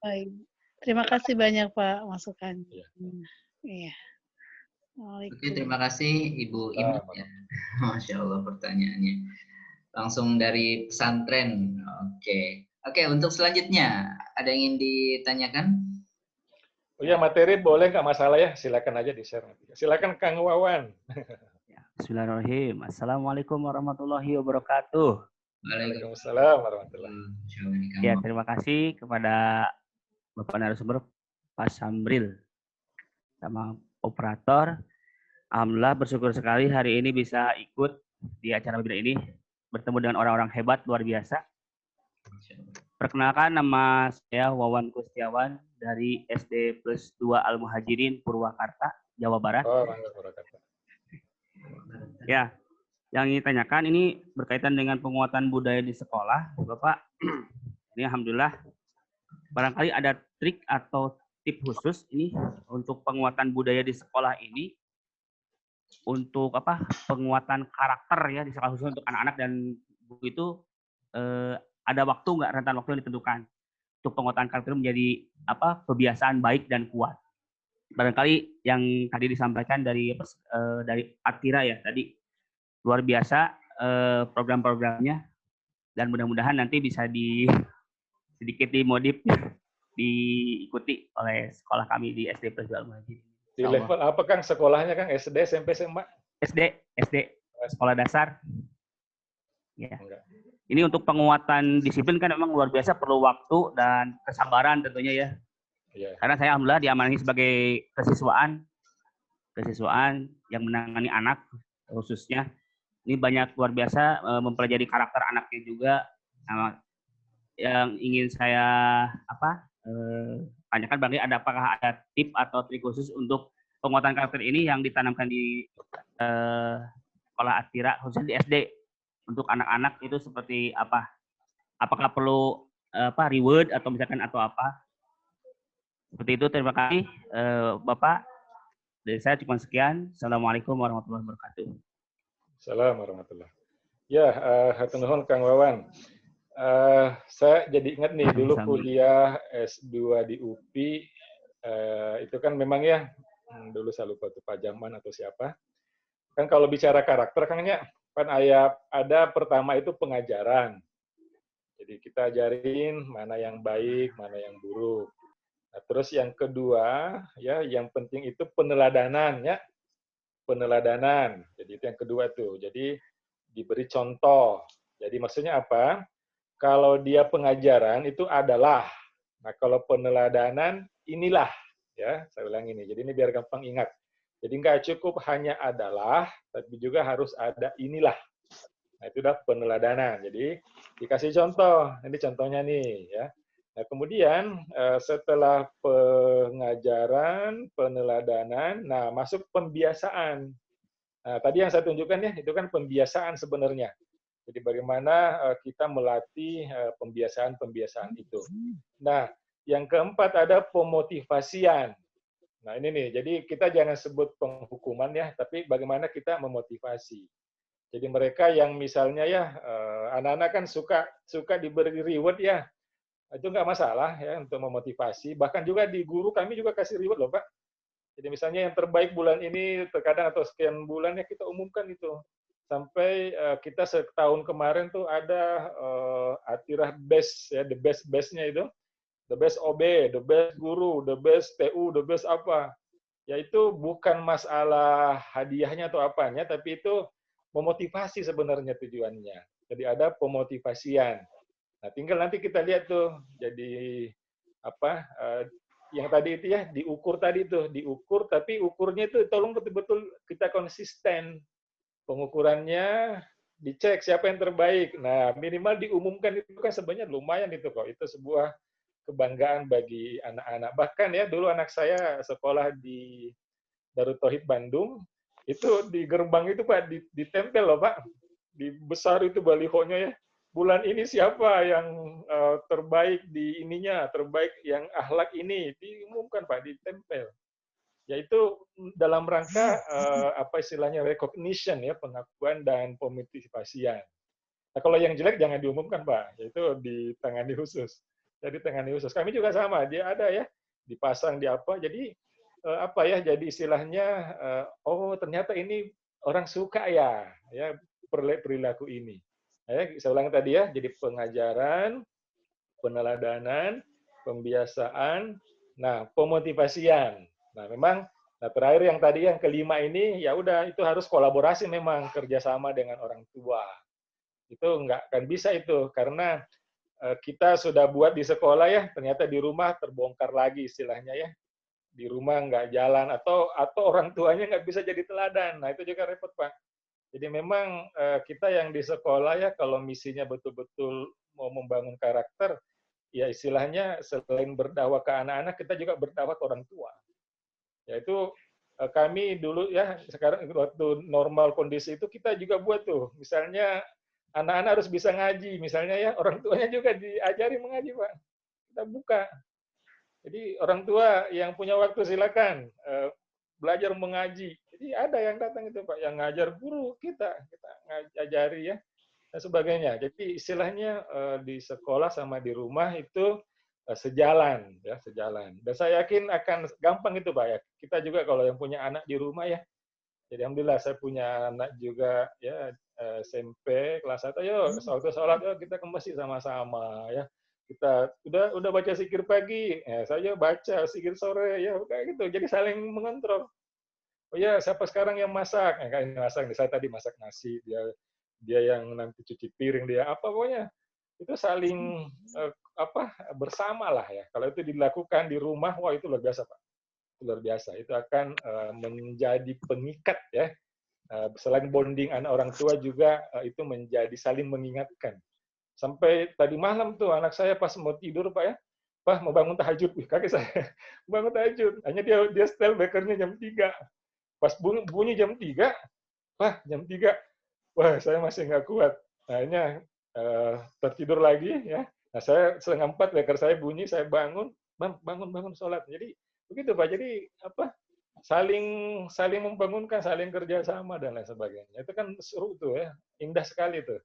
Baik. Terima kasih banyak Pak masukan. Iya. Iya. Oke, terima kasih Ibu Imas ya. Masya Allah pertanyaannya. Langsung dari pesantren. Oke. Oke, untuk selanjutnya ada yang ingin ditanyakan? Oh iya, materi boleh nggak masalah ya, silakan aja di-share nanti. Silakan Kang Wawan. Bismillahirrahmanirrahim. Assalamualaikum warahmatullahi wabarakatuh. Waalaikumsalam warahmatullahi wabarakatuh. Ya, terima kasih kepada Bapak narasumber Pak Samril sama operator. Alhamdulillah bersyukur sekali hari ini bisa ikut di acara webinar ini, bertemu dengan orang-orang hebat luar biasa. Perkenalkan, nama saya Wawan Kustiawan dari SD Plus 2 Al Muhajirin Purwakarta, Jawa Barat. Oh, ya, yang ingin tanyakan ini berkaitan dengan penguatan budaya di sekolah, Bapak. Ini alhamdulillah barangkali ada trik atau tip khusus ini untuk penguatan budaya di sekolah ini, untuk penguatan karakter ya di sekolah, khusus untuk anak-anak dan buku itu ada waktu nggak, rentan waktu yang ditentukan. untuk penguatan karakter menjadi kebiasaan baik dan kuat. Barangkali yang tadi disampaikan dari Atira ya tadi luar biasa program-programnya, dan mudah-mudahan nanti bisa sedikit dimodif diikuti oleh sekolah kami di SD Prajurit Al-Muhajirin. Di level apa Kang sekolahnya Kang? SD, SMP, SMA? SD sekolah dasar. Ya. Ini untuk penguatan disiplin kan memang luar biasa, perlu waktu dan kesabaran tentunya ya. Yeah. Karena saya alhamdulillah diamanahi sebagai kesiswaan yang menangani anak khususnya. Ini banyak luar biasa mempelajari karakter anaknya juga. Yang ingin saya tanyakan bagi apakah ada tip atau trik khusus untuk penguatan karakter ini yang ditanamkan di sekolah Atira khususnya di SD untuk anak-anak itu seperti apa? Apakah perlu reward atau misalkan atau apa? Seperti itu. Terima kasih Bapak. Dari saya cuma sekian. Assalamualaikum warahmatullahi wabarakatuh. Assalamualaikum warahmatullahi wabarakatuh. Ya, hatur nuhun Kang Wawan. Saya jadi ingat nih dulu kuliah S2 di UPI itu kan memang ya dulu saya lupa tuh Pak Jaman atau siapa. Kan kalau bicara karakter Kangnya kan ada pertama itu pengajaran. Jadi kita ajarin mana yang baik, mana yang buruk. Nah, terus yang kedua ya yang penting itu peneladanan ya. Peneladanan. Jadi itu yang kedua tuh. Jadi diberi contoh. Jadi maksudnya apa? Kalau dia pengajaran itu adalah. Nah, kalau peneladanan inilah ya, saya ulang ini. Jadi ini biar gampang ingat. Jadi nggak cukup hanya adalah, tapi juga harus ada inilah. Nah, itu udah peneladanan. Jadi dikasih contoh. Ini contohnya nih ya. Nah, kemudian setelah pengajaran, peneladanan, nah masuk pembiasaan. Nah, tadi yang saya tunjukkan ya, itu kan pembiasaan sebenarnya. Jadi bagaimana kita melatih pembiasaan-pembiasaan itu. Nah, yang keempat ada pemotivasian. Nah, ini nih, jadi kita jangan sebut penghukuman ya, tapi bagaimana kita memotivasi. Jadi mereka yang misalnya ya, anak-anak kan suka diberi reward ya, itu nggak masalah ya untuk memotivasi. Bahkan juga di guru kami juga kasih reward loh Pak. Jadi misalnya yang terbaik bulan ini terkadang atau sekian bulan ya kita umumkan itu. Sampai kita setahun kemarin tuh ada Atira best ya, the best-bestnya itu. The best OB, the best guru, the best TU, the best apa. Ya itu bukan masalah hadiahnya atau apanya, tapi itu memotivasi sebenarnya tujuannya. Jadi ada pemotivasian. Nah, tinggal nanti kita lihat tuh, jadi apa yang tadi itu ya diukur tadi tuh, diukur tapi ukurnya itu tolong betul-betul kita konsisten. Pengukurannya dicek siapa yang terbaik. Nah, minimal diumumkan itu kan sebenarnya lumayan itu kok. Itu sebuah kebanggaan bagi anak-anak. Bahkan ya dulu anak saya sekolah di Darut Tauhid Bandung, itu di gerbang itu Pak ditempel loh Pak. Di besar itu balihonya ya. Bulan ini siapa yang terbaik di ininya, terbaik yang akhlak ini diumumkan Pak, ditempel. Yaitu dalam rangka apa istilahnya recognition ya, pengakuan dan pemotivasian. Nah, kalau yang jelek jangan diumumkan Pak, yaitu ditangani khusus. Jadi tangani khusus. Kami juga sama, dia ada ya, dipasang di apa. Jadi apa ya? Jadi istilahnya oh ternyata ini orang suka ya perilaku ini. Saya ulangi tadi ya, jadi pengajaran, peneladanan, pembiasaan, nah pemotivasian. Nah memang, nah terakhir yang tadi yang kelima ini ya udah itu harus kolaborasi memang kerjasama dengan orang tua. Itu nggak akan bisa itu karena kita sudah buat di sekolah ya, ternyata di rumah terbongkar lagi istilahnya ya. Di rumah nggak jalan atau orang tuanya nggak bisa jadi teladan. Nah itu juga repot Pak. Jadi memang kita yang di sekolah ya kalau misinya betul-betul mau membangun karakter, ya istilahnya selain berdakwah ke anak-anak, kita juga berdakwah ke orang tua. Yaitu kami dulu ya, sekarang waktu normal kondisi itu kita juga buat tuh, misalnya anak-anak harus bisa ngaji, misalnya ya orang tuanya juga diajari mengaji Pak. Kita buka. Jadi orang tua yang punya waktu silakan belajar mengaji. Jadi ada yang datang itu Pak, yang ngajar guru kita ngajari ya dan sebagainya. Jadi istilahnya di sekolah sama di rumah itu sejalan ya, sejalan. Dan saya yakin akan gampang itu Pak ya. Kita juga kalau yang punya anak di rumah ya. Jadi alhamdulillah saya punya anak juga ya SMP kelas 1. Yuk waktu sholat yuk kita ke masjid sama-sama ya. Kita udah baca zikir pagi, ya saya baca zikir sore ya kayak gitu. Jadi saling mengontrol. Oh ya, siapa sekarang yang masak? Kayak masak, saya tadi masak nasi, dia yang nanti cuci piring, dia apa pokoknya. Itu saling bersama lah ya. Kalau itu dilakukan di rumah, wah itu luar biasa Pak. Itu luar biasa. Itu akan menjadi pengikat ya. Selain bonding anak orang tua juga itu menjadi saling mengingatkan. Sampai tadi malam tuh anak saya pas mau tidur Pak ya, Pak mau bangun tahajud. Wih, kakek saya bangun tahajud. Hanya dia setel bekernya jam 3. Pas bunyi jam 3, Pak jam 3. Wah, saya masih nggak kuat. Akhirnya tertidur lagi ya. Nah, saya setengah 4 beker saya bunyi, saya bangun, bangun sholat. Jadi begitu Pak. Jadi saling membangunkan, saling kerjasama dan lain sebagainya. Itu kan seru tuh ya, indah sekali tuh.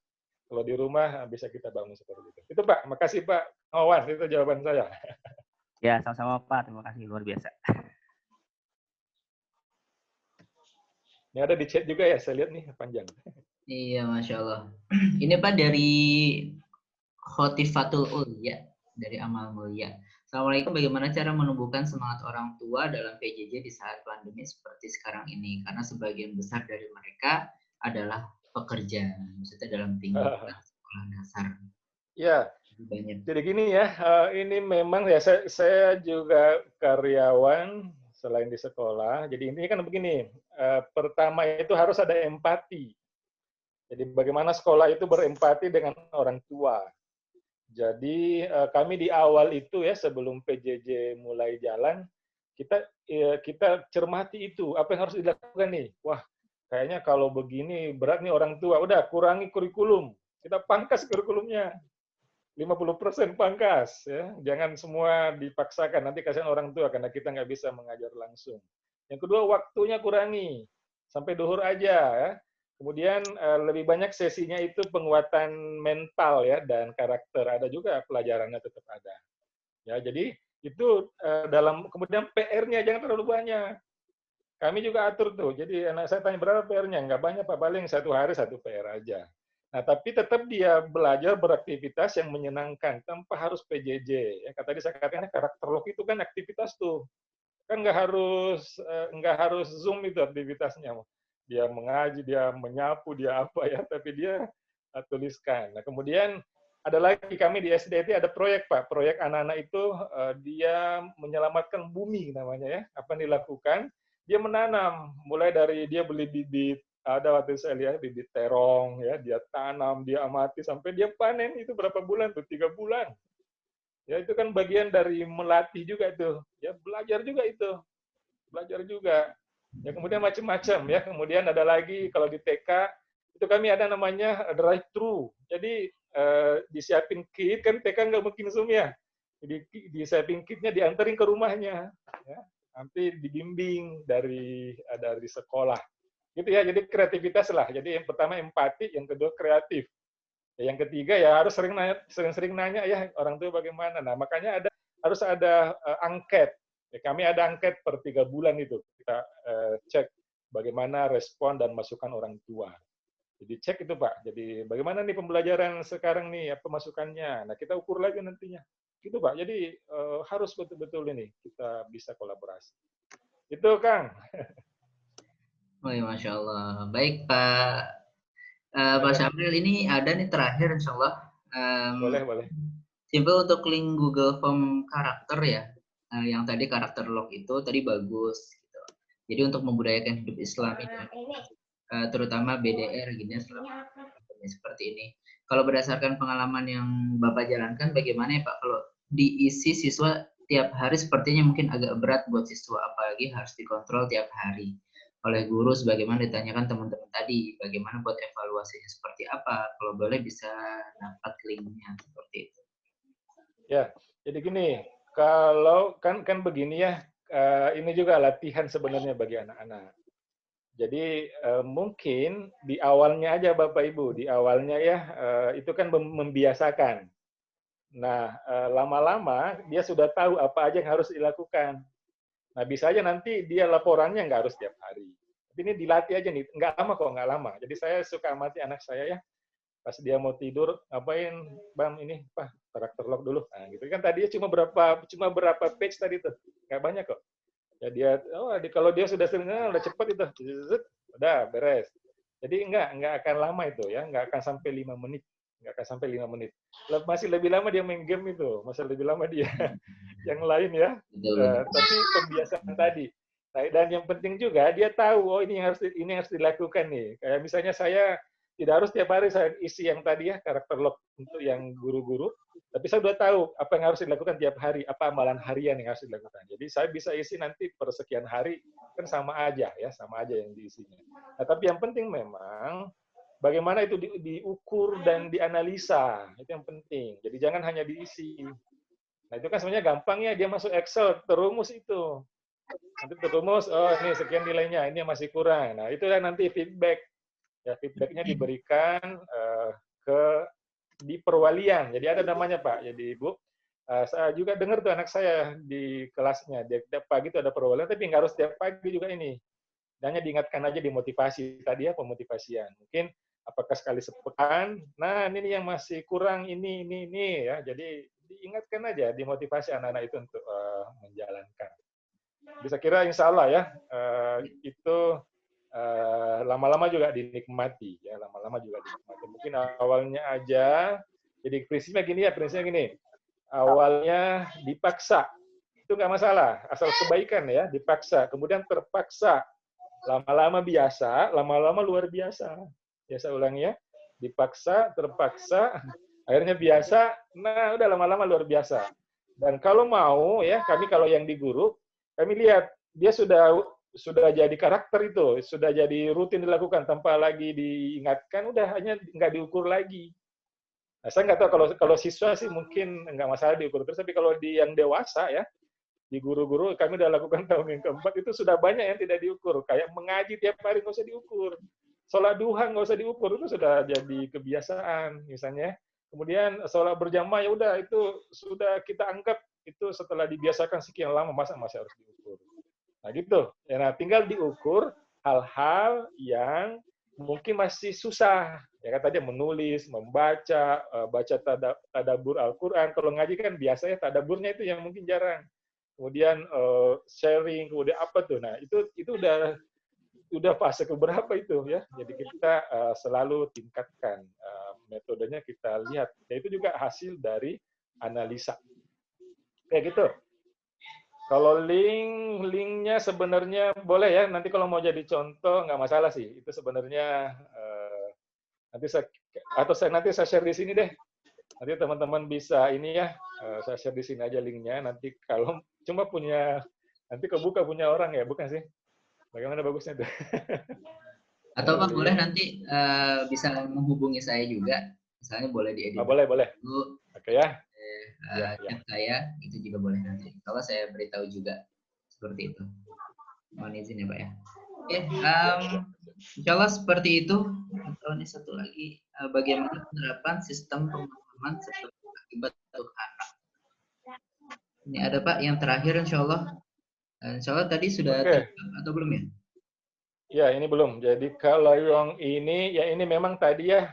Kalau di rumah bisa kita bangun seperti itu. Itu Pak, makasih Pak Awan, itu jawaban saya. Ya, sama-sama Pak. Terima kasih, luar biasa. Ini ada di chat juga ya, saya lihat nih panjang. Iya, Masya Allah. Ini Pak dari Khotifatul Ulia, dari Amal Mulia. Assalamualaikum, bagaimana cara menumbuhkan semangat orang tua dalam PJJ di saat pandemi seperti sekarang ini? Karena sebagian besar dari mereka adalah pekerja, maksudnya dalam tingkat sekolah dasar. Ya, Banyak. jadi gini ya, ini memang ya saya juga karyawan selain di sekolah. Jadi ini kan begini, pertama itu harus ada empati. Jadi bagaimana sekolah itu berempati dengan orang tua. Jadi kami di awal itu ya sebelum PJJ mulai jalan, kita cermati itu apa yang harus dilakukan nih. Wah, kayaknya kalau begini berat nih orang tua. Udah kurangi kurikulum. Kita pangkas kurikulumnya. 50% pangkas ya. Jangan semua dipaksakan, nanti kasihan orang tua karena kita nggak bisa mengajar langsung. Yang kedua, waktunya kurangi. Sampai duhur aja ya. Kemudian lebih banyak sesinya itu penguatan mental ya dan karakter. Ada juga pelajarannya tetap ada. Ya, jadi itu kemudian PR-nya jangan terlalu banyak. Kami juga atur tuh. Jadi anak saya tanya berapa PR-nya? Nggak banyak Pak, paling 1 hari 1 PR aja. Nah, tapi tetap dia belajar beraktivitas yang menyenangkan tanpa harus PJJ. Ya, tadi saya katakan karakter log itu kan aktivitas tuh. Kan nggak harus Zoom itu aktivitasnya. Dia mengaji, dia menyapu, dia apa ya, tapi dia tuliskan. Nah, kemudian ada lagi kami di SDT ada proyek Pak. Proyek anak-anak itu dia menyelamatkan bumi namanya ya. Apa yang dilakukan? Dia menanam, mulai dari dia beli bibit, ada waktu saya lihat bibit terong ya, dia tanam, dia amati sampai dia panen. Itu berapa bulan tuh? 3 bulan. Ya itu kan bagian dari melatih juga tuh. Ya belajar juga itu. Belajar juga. Ya kemudian macam-macam ya. Kemudian ada lagi kalau di TK itu kami ada namanya drive thru. Jadi disiapin kit kan TK nggak mungkin Zoom ya. Jadi disiapin kitnya diantarin ke rumahnya. Ya. Nanti dibimbing dari sekolah. Gitu ya. Jadi kreativitas lah. Jadi yang pertama empati, yang kedua kreatif. Yang ketiga ya harus sering-sering nanya ya orang tua bagaimana. Nah makanya harus ada angket. Ya, kami ada angket per 3 bulan itu. Kita cek bagaimana respon dan masukan orang tua. Jadi cek itu Pak. Jadi bagaimana nih pembelajaran sekarang nih, apa masukannya. Nah kita ukur lagi nantinya. Gitu Pak. Jadi harus betul-betul ini kita bisa kolaborasi. Itu Kang. Oh ya, Masya Allah. Baik Pak. Pak Syamril, ini ada nih terakhir insya Allah. Boleh. Simple untuk link Google Form karakter ya. Yang tadi karakter log itu tadi bagus. Gitu. Jadi untuk membudayakan hidup Islami, terutama BDR gini seperti ini. Kalau berdasarkan pengalaman yang Bapak jalankan, bagaimana ya Pak? Kalau diisi siswa tiap hari sepertinya mungkin agak berat buat siswa, apalagi harus dikontrol tiap hari oleh guru, sebagaimana ditanyakan teman-teman tadi, bagaimana buat evaluasinya seperti apa, kalau boleh bisa dapat linknya seperti itu. Ya, jadi gini, kalau kan begini ya, ini juga latihan sebenarnya bagi anak-anak. Jadi mungkin di awalnya aja Bapak Ibu, di awalnya ya itu kan membiasakan. Nah, lama-lama dia sudah tahu apa aja yang harus dilakukan. Nah, bisa aja nanti dia laporannya nggak harus tiap hari. Tapi ini dilatih aja nih, nggak lama kok, nggak lama. Jadi saya suka amati anak saya ya, pas dia mau tidur, ngapain, Bang, ini, karakter lock dulu. Nah, gitu kan tadinya cuma berapa page tadi tuh, nggak banyak kok. Ya dia, kalau dia sudah sering, udah cepet itu, udah beres. Jadi nggak akan lama itu ya, nggak akan sampai 5 menit. Nggak akan sampai 5 menit. Masih lebih lama dia main game itu, masih lebih lama dia yang lain ya. Betul. Tapi pembiasaan tadi. Nah, dan yang penting juga dia tahu, oh ini harus dilakukan nih. Kayak misalnya saya tidak harus tiap hari saya isi yang tadi ya, karakter log untuk yang guru-guru, tapi saya sudah tahu apa yang harus dilakukan tiap hari, apa amalan harian yang harus dilakukan. Jadi saya bisa isi nanti per sekian hari, kan sama aja ya, sama aja yang diisinya. Nah, tapi yang penting memang bagaimana itu diukur dan dianalisa, itu yang penting. Jadi jangan hanya diisi. Nah, itu kan sebenarnya gampang ya, dia masuk Excel, terumus itu. Nanti terumus, oh ini sekian nilainya, ini masih kurang. Nah, itu kan nanti feedback. Ya, feedbacknya diberikan di perwalian. Jadi ada namanya Pak. Jadi Ibu, saya juga dengar tuh anak saya di kelasnya. Dia tiap pagi itu ada perwalian, tapi nggak harus tiap pagi juga ini. Hanya diingatkan aja dimotivasi tadi ya, pemotivasian. Mungkin apakah sekali sepekan. Nah, ini yang masih kurang ini ya. Jadi diingatkan aja, dimotivasi anak-anak itu untuk menjalankan. Bisa kira insya Allah ya, itu lama-lama juga dinikmati ya, lama-lama juga dinikmati. Mungkin awalnya aja, jadi prinsipnya gini, awalnya dipaksa, itu nggak masalah, asal kebaikan ya, dipaksa, kemudian terpaksa, lama-lama biasa, lama-lama luar biasa. Ya saya ulangi ya, dipaksa, terpaksa, akhirnya biasa, nah udah lama-lama luar biasa. Dan kalau mau ya, kami kalau yang di guru, kami lihat dia sudah jadi karakter itu, sudah jadi rutin dilakukan tanpa lagi diingatkan, udah hanya nggak diukur lagi. Nah, saya nggak tahu kalau siswa sih mungkin nggak masalah diukur terus, tapi kalau di yang dewasa ya, di guru-guru kami udah lakukan tahun yang keempat itu sudah banyak yang tidak diukur. Kayak mengaji tiap hari nggak usah diukur, sholat duha nggak usah diukur, itu sudah jadi kebiasaan misalnya. Kemudian sholat berjamaah ya udah itu sudah kita anggap itu setelah dibiasakan sekian lama, masa masih harus diukur. Nah gitu. Ya, nah, tinggal diukur hal-hal yang mungkin masih susah. Ya kan tadi menulis, membaca, baca tadabbur Al-Quran. Kalau ngaji kan biasanya tadabburnya itu yang mungkin jarang. Kemudian sharing, kemudian apa tuh? Nah itu udah fase keberapa itu ya. Jadi kita selalu tingkatkan metodenya, kita lihat. Ya, itu juga hasil dari analisa. Kayak gitu. Kalau linknya sebenarnya boleh ya. Nanti kalau mau jadi contoh nggak masalah sih. Itu sebenarnya nanti saya share di sini deh. Nanti teman-teman bisa ini ya. Saya share di sini aja linknya. Nanti kalau cuma nanti kebuka punya orang ya, bukan sih? Bagaimana bagusnya tuh? Atau Pak boleh nanti bisa menghubungi saya juga. Misalnya boleh diedit. Boleh. Oke ya. Chat saya itu juga boleh nanti. Kalau saya beritahu juga seperti itu. Mohon izin ya Pak ya. Oke, insya Allah seperti itu. Atau ini satu lagi, bagaimana penerapan sistem pemahaman seperti akibat untuk anak. Ini ada Pak yang terakhir insya Allah. Insya Allah tadi sudah atau belum ya? Ya, ini belum. Jadi kalau yang ini, ya ini memang tadi ya,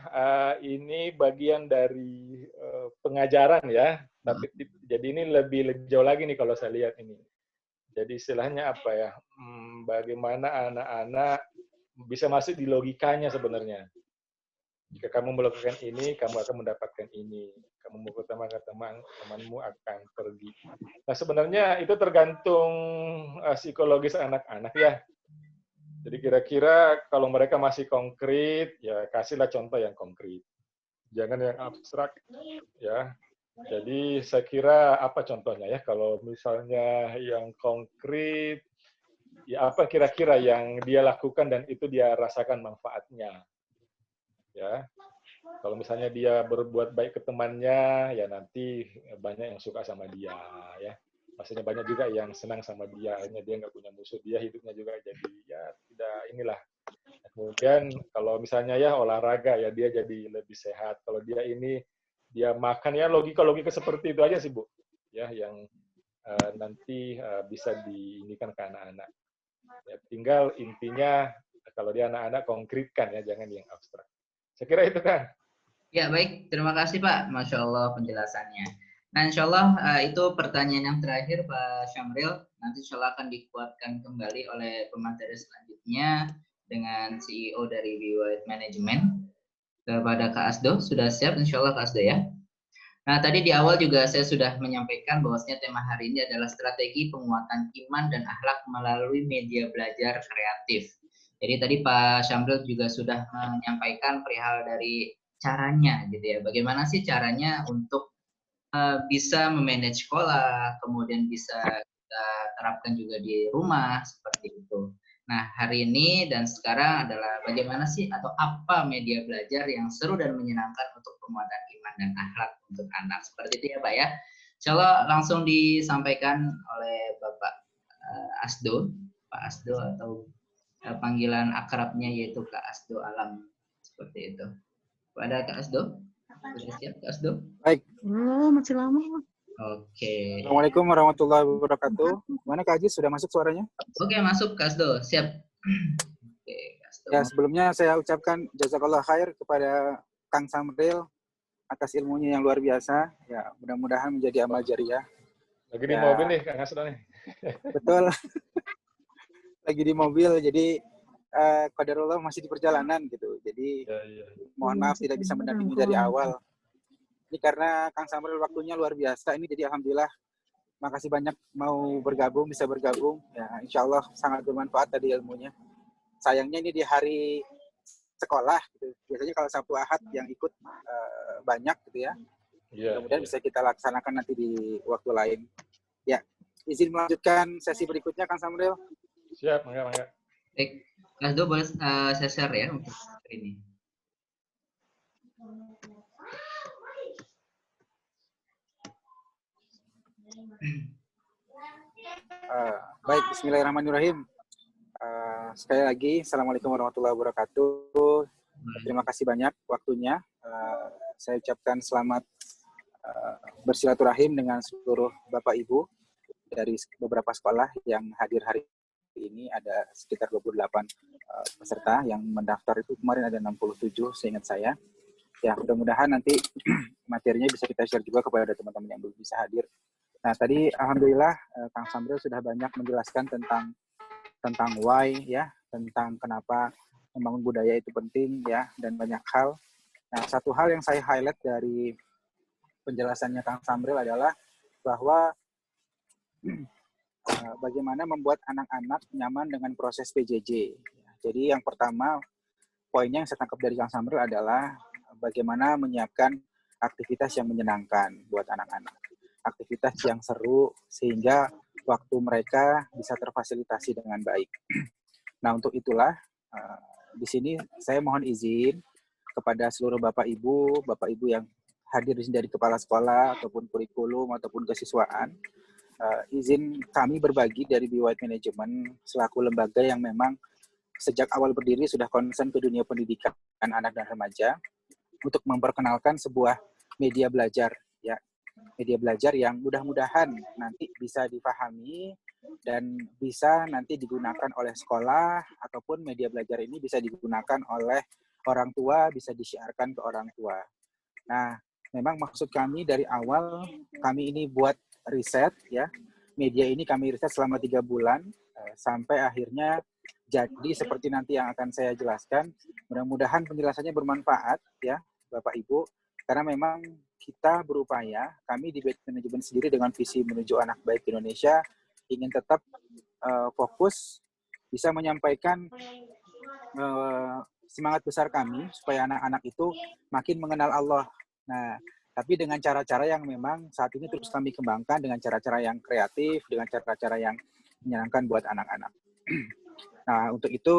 ini bagian dari pengajaran ya. Tapi jadi ini lebih jauh lagi nih kalau saya lihat ini. Jadi istilahnya apa ya? Bagaimana anak-anak bisa masuk di logikanya sebenarnya. Jika kamu melakukan ini, kamu akan mendapatkan ini. Kamu mau ketemu temanmu akan pergi. Nah sebenarnya itu tergantung psikologis anak-anak ya. Jadi kira-kira kalau mereka masih konkret, ya kasihlah contoh yang konkret. Jangan yang abstrak, ya. Jadi saya kira apa contohnya ya? Kalau misalnya yang konkret, ya apa kira-kira yang dia lakukan dan itu dia rasakan manfaatnya, ya. Kalau misalnya dia berbuat baik ke temannya, ya nanti banyak yang suka sama dia, ya. Maksudnya banyak juga yang senang sama dia, akhirnya dia nggak punya musuh, dia hidupnya juga jadi ya tidak inilah. Kemudian kalau misalnya ya olahraga ya dia jadi lebih sehat. Kalau dia ini dia makan, ya logika-logika seperti itu aja sih Bu, ya yang nanti bisa diinikan ke anak-anak. Ya, tinggal intinya kalau dia anak-anak konkretkan ya, jangan yang abstrak. Saya kira itu kan. Ya, baik. Terima kasih, Pak. Masya Allah penjelasannya. Nah, insya Allah itu pertanyaan yang terakhir, Pak Syamril. Nanti insya Allah akan dikuatkan kembali oleh pemateri selanjutnya dengan CEO dari BWI Management. Kepada Kak Asdo, sudah siap insya Allah Kak Asdo ya? Nah, tadi di awal juga saya sudah menyampaikan bahwasanya tema hari ini adalah strategi penguatan iman dan akhlak melalui media belajar kreatif. Jadi tadi Pak Syamril juga sudah menyampaikan perihal dari caranya gitu ya. Bagaimana sih caranya untuk bisa memanage sekolah, kemudian bisa kita terapkan juga di rumah seperti itu. Nah, hari ini dan sekarang adalah bagaimana sih atau apa media belajar yang seru dan menyenangkan untuk penguatan iman dan akhlak untuk anak. Seperti itu ya Pak ya. Insya Allah langsung disampaikan oleh Bapak Asdo, Pak Asdo atau panggilan akrabnya yaitu Kak Asdo Alam. Seperti itu. Pada Kak Asdo? Sudah siap Kak Asdo? Baik. Masih lama. Oke. Assalamualaikum warahmatullahi wabarakatuh. Mana Kak Haji, sudah masuk suaranya? Oke, masuk Kak Asdo. Siap. Oke, Kak Asdo. Ya, sebelumnya saya ucapkan jazakallah khair kepada Kang Samril atas ilmunya yang luar biasa. Ya, mudah-mudahan menjadi amal jariah. Lagi di Ya. mobil nih Kang Asdo nih. Betul. Lagi di mobil, jadi qadarullah masih di perjalanan gitu. Jadi Ya. mohon maaf tidak bisa mendampingi dari awal. Ini karena Kang Samril waktunya luar biasa. Ini jadi alhamdulillah makasih banyak mau bergabung, bisa bergabung. Ya, insya Allah sangat bermanfaat tadi ilmunya. Sayangnya ini di hari sekolah gitu. Biasanya kalau Sabtu Ahad yang ikut banyak gitu ya. Kemudian bisa kita laksanakan nanti di waktu lain. Ya, izin melanjutkan sesi berikutnya Kang Samril. Siap, mangga. Baik, Kak Asdo boleh saya share ya untuk ini. Baik, bismillahirrahmanirrahim. Sekali lagi, Assalamualaikum warahmatullahi wabarakatuh. Terima kasih banyak waktunya. Saya ucapkan selamat bersilaturahim dengan seluruh Bapak Ibu dari beberapa sekolah yang hadir hari ini. Ada sekitar 28 peserta yang mendaftar, itu kemarin ada 67 seingat saya. Ya, mudah-mudahan nanti materinya bisa kita share juga kepada teman-teman yang belum bisa hadir. Nah, tadi alhamdulillah Kang Samril sudah banyak menjelaskan tentang why ya, tentang kenapa membangun budaya itu penting ya, dan banyak hal. Nah, satu hal yang saya highlight dari penjelasannya Kang Samril adalah bahwa bagaimana membuat anak-anak nyaman dengan proses PJJ. Jadi yang pertama, poinnya yang saya tangkap dari Kang Samril adalah bagaimana menyiapkan aktivitas yang menyenangkan buat anak-anak. Aktivitas yang seru sehingga waktu mereka bisa terfasilitasi dengan baik. Nah, untuk itulah di sini saya mohon izin kepada seluruh Bapak Ibu yang hadir di sini dari kepala sekolah ataupun kurikulum ataupun kesiswaan, izin kami berbagi dari BWI Management selaku lembaga yang memang sejak awal berdiri sudah concern ke dunia pendidikan anak dan remaja untuk memperkenalkan sebuah media belajar ya. Media belajar yang mudah-mudahan nanti bisa dipahami dan bisa nanti digunakan oleh sekolah, ataupun media belajar ini bisa digunakan oleh orang tua, bisa disiarkan ke orang tua. Nah, memang maksud kami dari awal, kami ini buat riset ya. Media ini kami riset selama 3 bulan, sampai akhirnya jadi seperti nanti yang akan saya jelaskan. Mudah-mudahan penjelasannya bermanfaat ya, Bapak Ibu. Karena memang kita berupaya, kami di BWI Management sendiri dengan visi menuju anak baik Indonesia, ingin tetap fokus, bisa menyampaikan semangat besar kami, supaya anak-anak itu makin mengenal Allah. Nah, tapi dengan cara-cara yang memang saat ini terus kami kembangkan, dengan cara-cara yang kreatif, dengan cara-cara yang menyenangkan buat anak-anak. Nah, untuk itu,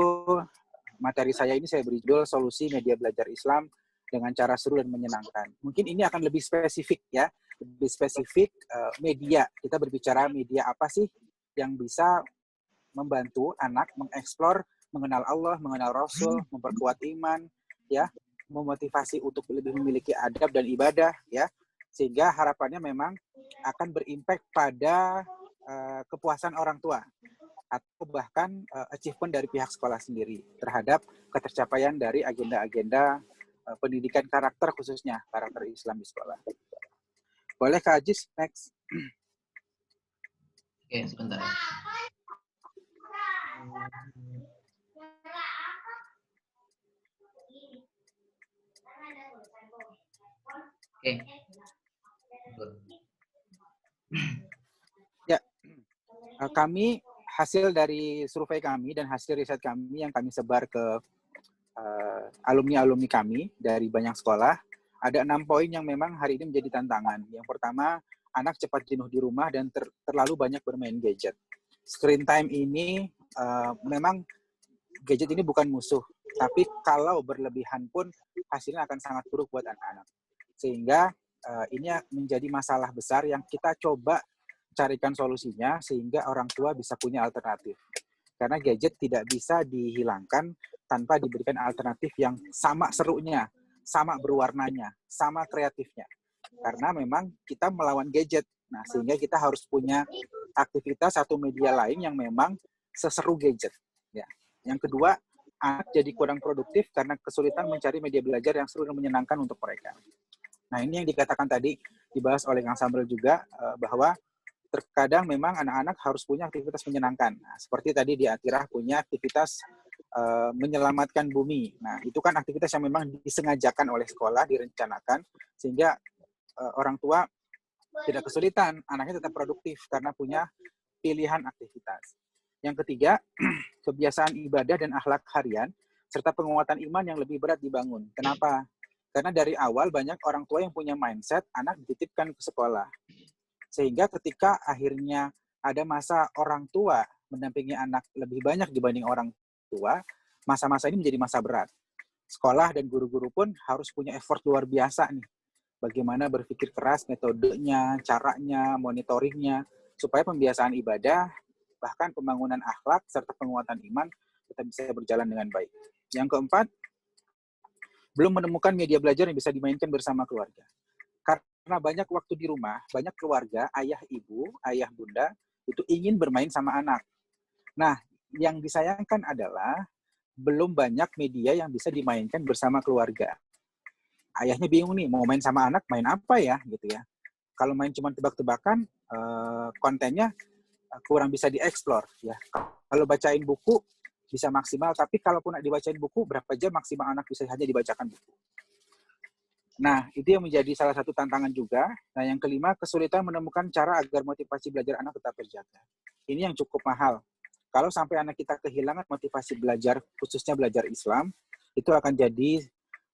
materi saya ini saya beri judul Solusi Media Belajar Islam dengan cara seru dan menyenangkan. Mungkin ini akan lebih spesifik ya, lebih spesifik media. Kita berbicara media apa sih yang bisa membantu anak mengeksplor, mengenal Allah, mengenal Rasul, memperkuat iman, ya, memotivasi untuk lebih memiliki adab dan ibadah, ya, sehingga harapannya memang akan berimpact pada kepuasan orang tua atau bahkan achievement dari pihak sekolah sendiri terhadap ketercapaian dari agenda-agenda pendidikan karakter, khususnya karakter Islam di sekolah. Boleh Kak Ajis, next. Oke, sebentar. Oke. Ya, kami hasil dari survei kami dan hasil riset kami yang kami sebar ke alumni-alumni kami dari banyak sekolah, ada 6 poin yang memang hari ini menjadi tantangan. Yang pertama, anak cepat jenuh di rumah dan terlalu banyak bermain gadget. Screen time ini memang gadget ini bukan musuh, tapi kalau berlebihan pun hasilnya akan sangat buruk buat anak-anak. Sehingga ini menjadi masalah besar yang kita coba carikan solusinya sehingga orang tua bisa punya alternatif. Karena gadget tidak bisa dihilangkan tanpa diberikan alternatif yang sama serunya, sama berwarnanya, sama kreatifnya. Karena memang kita melawan gadget. Nah, sehingga kita harus punya aktivitas atau media lain yang memang seseru gadget. Ya. Yang kedua, anak jadi kurang produktif karena kesulitan mencari media belajar yang seru dan menyenangkan untuk mereka. Nah, ini yang dikatakan tadi, dibahas oleh Kang Samrel juga, bahwa terkadang memang anak-anak harus punya aktivitas menyenangkan. Nah, seperti tadi di Atirah punya aktivitas menyelamatkan bumi. Nah, itu kan aktivitas yang memang disengajakan oleh sekolah, direncanakan, sehingga orang tua tidak kesulitan, anaknya tetap produktif karena punya pilihan aktivitas. Yang ketiga, kebiasaan ibadah dan akhlak harian, serta penguatan iman yang lebih berat dibangun. Kenapa? Karena dari awal banyak orang tua yang punya mindset anak dititipkan ke sekolah. Sehingga ketika akhirnya ada masa orang tua mendampingi anak lebih banyak dibanding orang tua, masa-masa ini menjadi masa berat. Sekolah dan guru-guru pun harus punya effort luar biasa nih. Bagaimana berpikir keras metodenya, caranya, monitoringnya, supaya pembiasaan ibadah, bahkan pembangunan akhlak, serta penguatan iman tetap bisa berjalan dengan baik. Yang keempat, belum menemukan media belajar yang bisa dimainkan bersama keluarga. Karena banyak waktu di rumah, banyak keluarga, ayah ibu, ayah bunda, itu ingin bermain sama anak. Nah, yang disayangkan adalah belum banyak media yang bisa dimainkan bersama keluarga. Ayahnya bingung nih, mau main sama anak, main apa ya, gitu ya. Kalau main cuma tebak-tebakan, kontennya kurang bisa dieksplor. Ya. Kalau bacain buku, bisa maksimal, tapi kalaupun dibacain buku, berapa jam maksimal anak bisa hanya dibacakan buku. Nah, itu yang menjadi salah satu tantangan juga. Nah, yang kelima, kesulitan menemukan cara agar motivasi belajar anak tetap terjaga. Ini yang cukup mahal. Kalau sampai anak kita kehilangan motivasi belajar, khususnya belajar Islam, itu akan jadi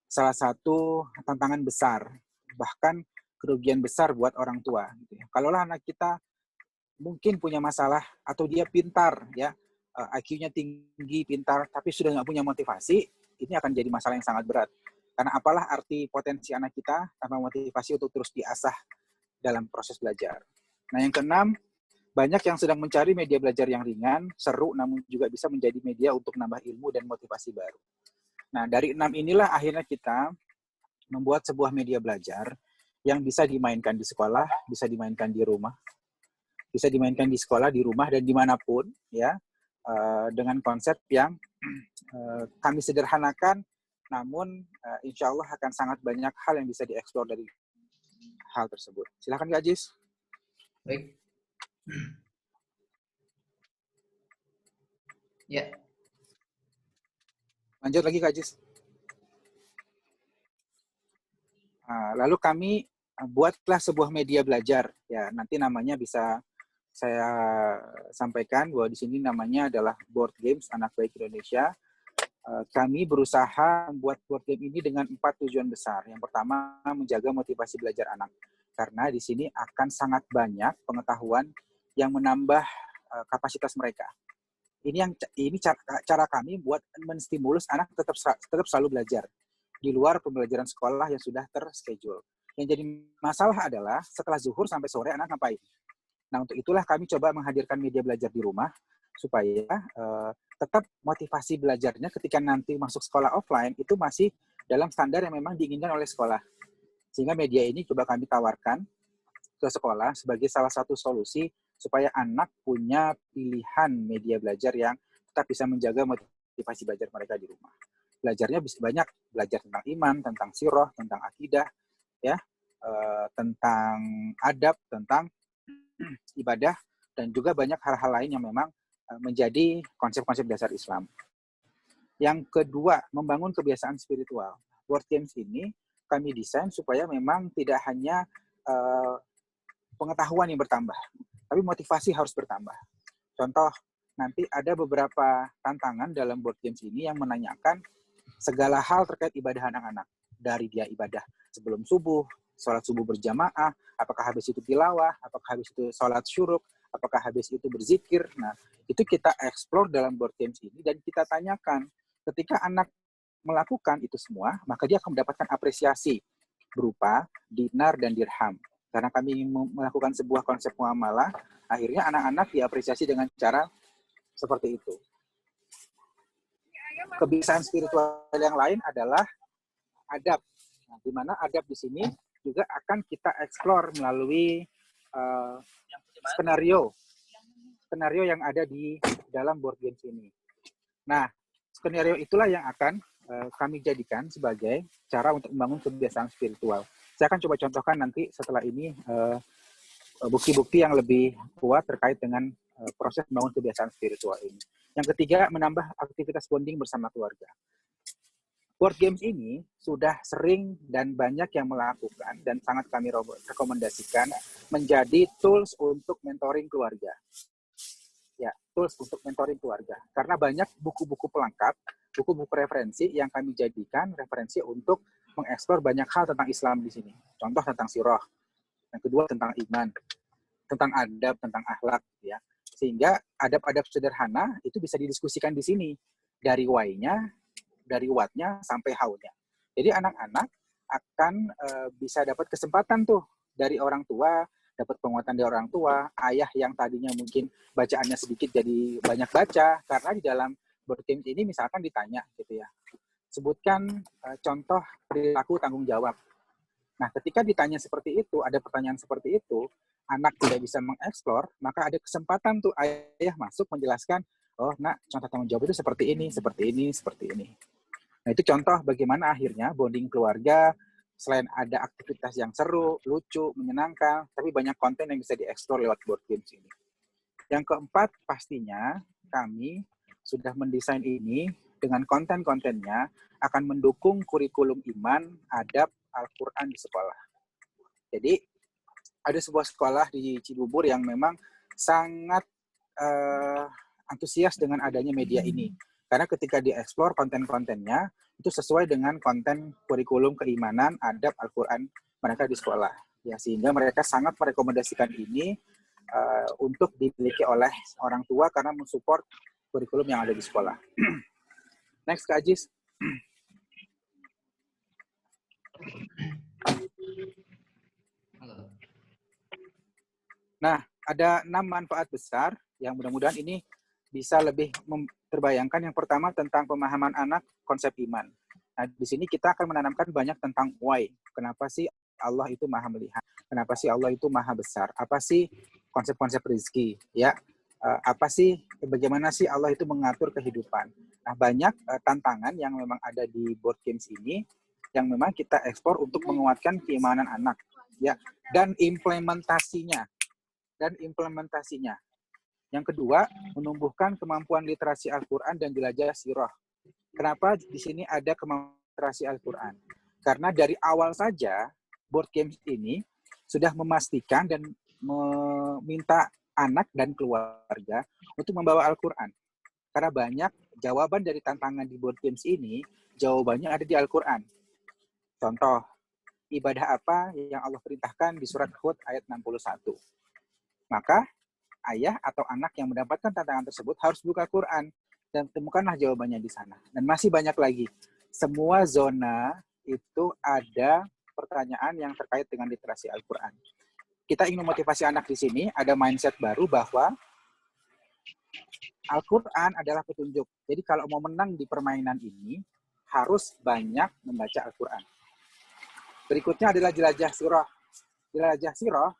salah satu tantangan besar, bahkan kerugian besar buat orang tua. Kalaulah anak kita mungkin punya masalah atau dia pintar, ya IQ-nya tinggi, pintar, tapi sudah nggak punya motivasi, ini akan jadi masalah yang sangat berat. Karena apalah arti potensi anak kita tanpa motivasi untuk terus diasah dalam proses belajar. Nah, yang keenam, banyak yang sedang mencari media belajar yang ringan, seru, namun juga bisa menjadi media untuk nambah ilmu dan motivasi baru. Nah, dari 6 inilah akhirnya kita membuat sebuah media belajar yang bisa dimainkan di sekolah, bisa dimainkan di rumah, bisa dimainkan di sekolah, di rumah, dan dimanapun, ya, dengan konsep yang kami sederhanakan, namun insya Allah akan sangat banyak hal yang bisa dieksplor dari hal tersebut. Silakan Kak Ajis. Baik. Ya. Lanjut lagi Kak Ajis. Lalu kami buatlah sebuah media belajar. Ya, nanti namanya bisa saya sampaikan bahwa di sini namanya adalah Board Games Anak Baik Indonesia. Kami berusaha membuat board game ini dengan 4 tujuan besar. Yang pertama, menjaga motivasi belajar anak. Karena di sini akan sangat banyak pengetahuan yang menambah kapasitas mereka. Ini cara kami buat menstimulus anak tetap selalu belajar di luar pembelajaran sekolah yang sudah terschedule. Yang jadi masalah adalah setelah zuhur sampai sore anak ngapain? Nah, untuk itulah kami coba menghadirkan media belajar di rumah supaya tetap motivasi belajarnya ketika nanti masuk sekolah offline itu masih dalam standar yang memang diinginkan oleh sekolah. Sehingga media ini coba kami tawarkan ke sekolah sebagai salah satu solusi supaya anak punya pilihan media belajar yang tetap bisa menjaga motivasi belajar mereka di rumah. Belajarnya bisa banyak, belajar tentang iman, tentang sirah, tentang akidah, ya, tentang adab, tentang ibadah, dan juga banyak hal-hal lain yang memang menjadi konsep-konsep dasar Islam. Yang kedua, membangun kebiasaan spiritual. Board games ini kami desain supaya memang tidak hanya pengetahuan yang bertambah, tapi motivasi harus bertambah. Contoh, nanti ada beberapa tantangan dalam board games ini yang menanyakan segala hal terkait ibadah anak-anak. Dari dia ibadah sebelum subuh, sholat subuh berjamaah, apakah habis itu tilawah, apakah habis itu sholat syuruk, apakah habis itu berzikir. Nah, itu kita explore dalam board games ini dan kita tanyakan, ketika anak melakukan itu semua, maka dia akan mendapatkan apresiasi berupa dinar dan dirham. Karena kami ingin melakukan sebuah konsep muamalah, akhirnya anak-anak diapresiasi dengan cara seperti itu. Kebiasaan spiritual yang lain adalah adab. Nah, di mana adab di sini juga akan kita explore melalui skenario yang ada di dalam board games ini. Nah, skenario itulah yang akan kami jadikan sebagai cara untuk membangun kebiasaan spiritual. Saya akan coba contohkan nanti setelah ini bukti-bukti yang lebih kuat terkait dengan proses membangun kebiasaan spiritual ini. Yang ketiga, menambah aktivitas bonding bersama keluarga. Board games ini sudah sering dan banyak yang melakukan dan sangat kami rekomendasikan menjadi tools untuk mentoring keluarga. Ya, tools untuk mentoring keluarga. Karena banyak buku-buku pelengkap, buku-buku referensi yang kami jadikan referensi untuk mengeksplor banyak hal tentang Islam di sini. Contoh tentang sirah, yang kedua tentang iman, tentang adab, tentang akhlak, ya. Sehingga adab-adab sederhana itu bisa didiskusikan di sini dari why-nya, dari what-nya sampai how-nya. Jadi anak-anak akan bisa dapat kesempatan tuh dari orang tua, dapat penguatan dari orang tua, ayah yang tadinya mungkin bacaannya sedikit jadi banyak baca, karena di dalam board game ini misalkan ditanya gitu ya, sebutkan contoh perilaku tanggung jawab. Nah, ketika ditanya seperti itu, ada pertanyaan seperti itu, anak tidak bisa mengeksplor, maka ada kesempatan tuh ayah masuk menjelaskan, oh nak, contoh tanggung jawab itu seperti ini, seperti ini, seperti ini. Nah, itu contoh bagaimana akhirnya bonding keluarga, selain ada aktivitas yang seru, lucu, menyenangkan, tapi banyak konten yang bisa dieksplor lewat board games ini. Yang keempat, pastinya kami sudah mendesain ini dengan konten-kontennya akan mendukung kurikulum iman, adab, Al-Quran di sekolah. Jadi, ada sebuah sekolah di Cibubur yang memang sangat antusias dengan adanya media ini. Karena ketika dieksplor konten-kontennya, itu sesuai dengan konten kurikulum keimanan, adab, Al-Quran mereka di sekolah. Ya, sehingga mereka sangat merekomendasikan ini untuk dimiliki oleh orang tua karena mensupport kurikulum yang ada di sekolah. Next, Kak Ajis. Nah, ada 6 manfaat besar yang mudah-mudahan ini bisa lebih terbayangkan. Yang pertama tentang pemahaman anak konsep iman. Nah, di sini kita akan menanamkan banyak tentang why. Kenapa sih Allah itu maha melihat? Kenapa sih Allah itu maha besar? Apa sih konsep-konsep rezeki? Ya, apa sih, bagaimana sih Allah itu mengatur kehidupan? Nah, banyak tantangan yang memang ada di board games ini yang memang kita ekspor untuk menguatkan keimanan anak. Ya, dan implementasinya. Yang kedua, menumbuhkan kemampuan literasi Al-Quran dan jelajah sirah. Kenapa di sini ada kemampuan literasi Al-Quran? Karena dari awal saja, board games ini sudah memastikan dan meminta anak dan keluarga untuk membawa Al-Quran. Karena banyak jawaban dari tantangan di board games ini, jawabannya ada di Al-Quran. Contoh, ibadah apa yang Allah perintahkan di surat Hud ayat 61. Maka ayah atau anak yang mendapatkan tantangan tersebut harus buka Quran dan temukanlah jawabannya di sana. Dan masih banyak lagi. Semua zona itu ada pertanyaan yang terkait dengan literasi Al-Quran. Kita ingin memotivasi anak di sini, ada mindset baru bahwa Al-Quran adalah petunjuk. Jadi kalau mau menang di permainan ini, harus banyak membaca Al-Quran. Berikutnya adalah jelajah sirah. Jelajah sirah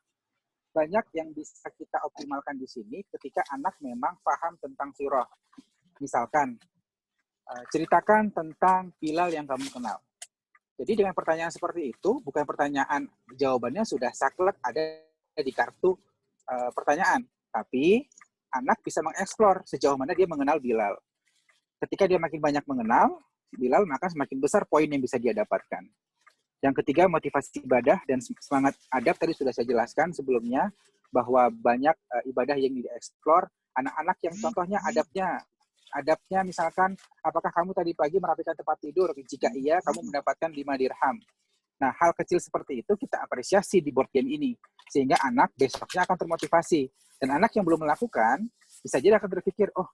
banyak yang bisa kita optimalkan di sini ketika anak memang paham tentang sirah. Misalkan, ceritakan tentang Bilal yang kamu kenal. Jadi dengan pertanyaan seperti itu, bukan pertanyaan, jawabannya sudah saklek ada di kartu pertanyaan. Tapi anak bisa mengeksplor sejauh mana dia mengenal Bilal. Ketika dia makin banyak mengenal Bilal, maka semakin besar poin yang bisa dia dapatkan. Yang ketiga, motivasi ibadah dan semangat adab tadi sudah saya jelaskan sebelumnya, bahwa banyak ibadah yang dieksplor. Anak-anak yang contohnya adabnya misalkan, apakah kamu tadi pagi merapikan tempat tidur? Jika iya, kamu mendapatkan 5 dirham. Nah, hal kecil seperti itu kita apresiasi di board game ini, sehingga anak besoknya akan termotivasi. Dan anak yang belum melakukan, bisa jadi akan berpikir, oh,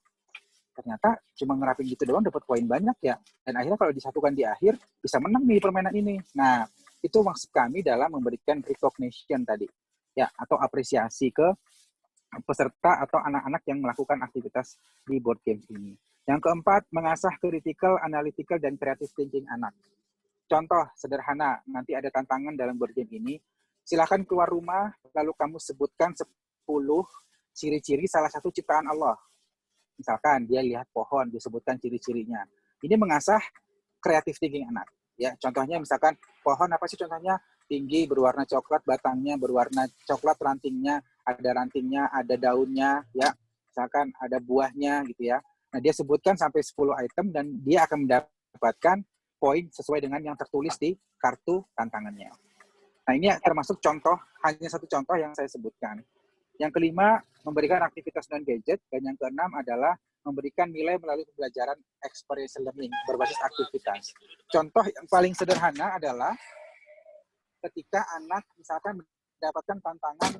ternyata cuma ngerapin gitu doang dapat poin banyak ya. Dan akhirnya kalau disatukan di akhir, bisa menang nih permainan ini. Nah, itu maksud kami dalam memberikan recognition tadi. Ya, atau apresiasi ke peserta atau anak-anak yang melakukan aktivitas di board games ini. Yang keempat, mengasah critical, analytical, dan creative thinking anak. Contoh sederhana, nanti ada tantangan dalam board game ini. Silakan keluar rumah, lalu kamu sebutkan 10 ciri-ciri salah satu ciptaan Allah. Misalkan dia lihat pohon, disebutkan ciri-cirinya. Ini mengasah creative thinking anak. Ya, contohnya misalkan pohon apa sih contohnya? Tinggi, berwarna coklat, batangnya berwarna coklat, rantingnya, ada daunnya, ya. Misalkan ada buahnya gitu ya. Nah, dia sebutkan sampai 10 item dan dia akan mendapatkan poin sesuai dengan yang tertulis di kartu tantangannya. Nah, ini termasuk contoh, hanya satu contoh yang saya sebutkan. Yang kelima, memberikan aktivitas non-gadget. Dan yang keenam adalah memberikan nilai melalui pembelajaran experiential learning berbasis aktivitas. Contoh yang paling sederhana adalah ketika anak misalkan mendapatkan tantangan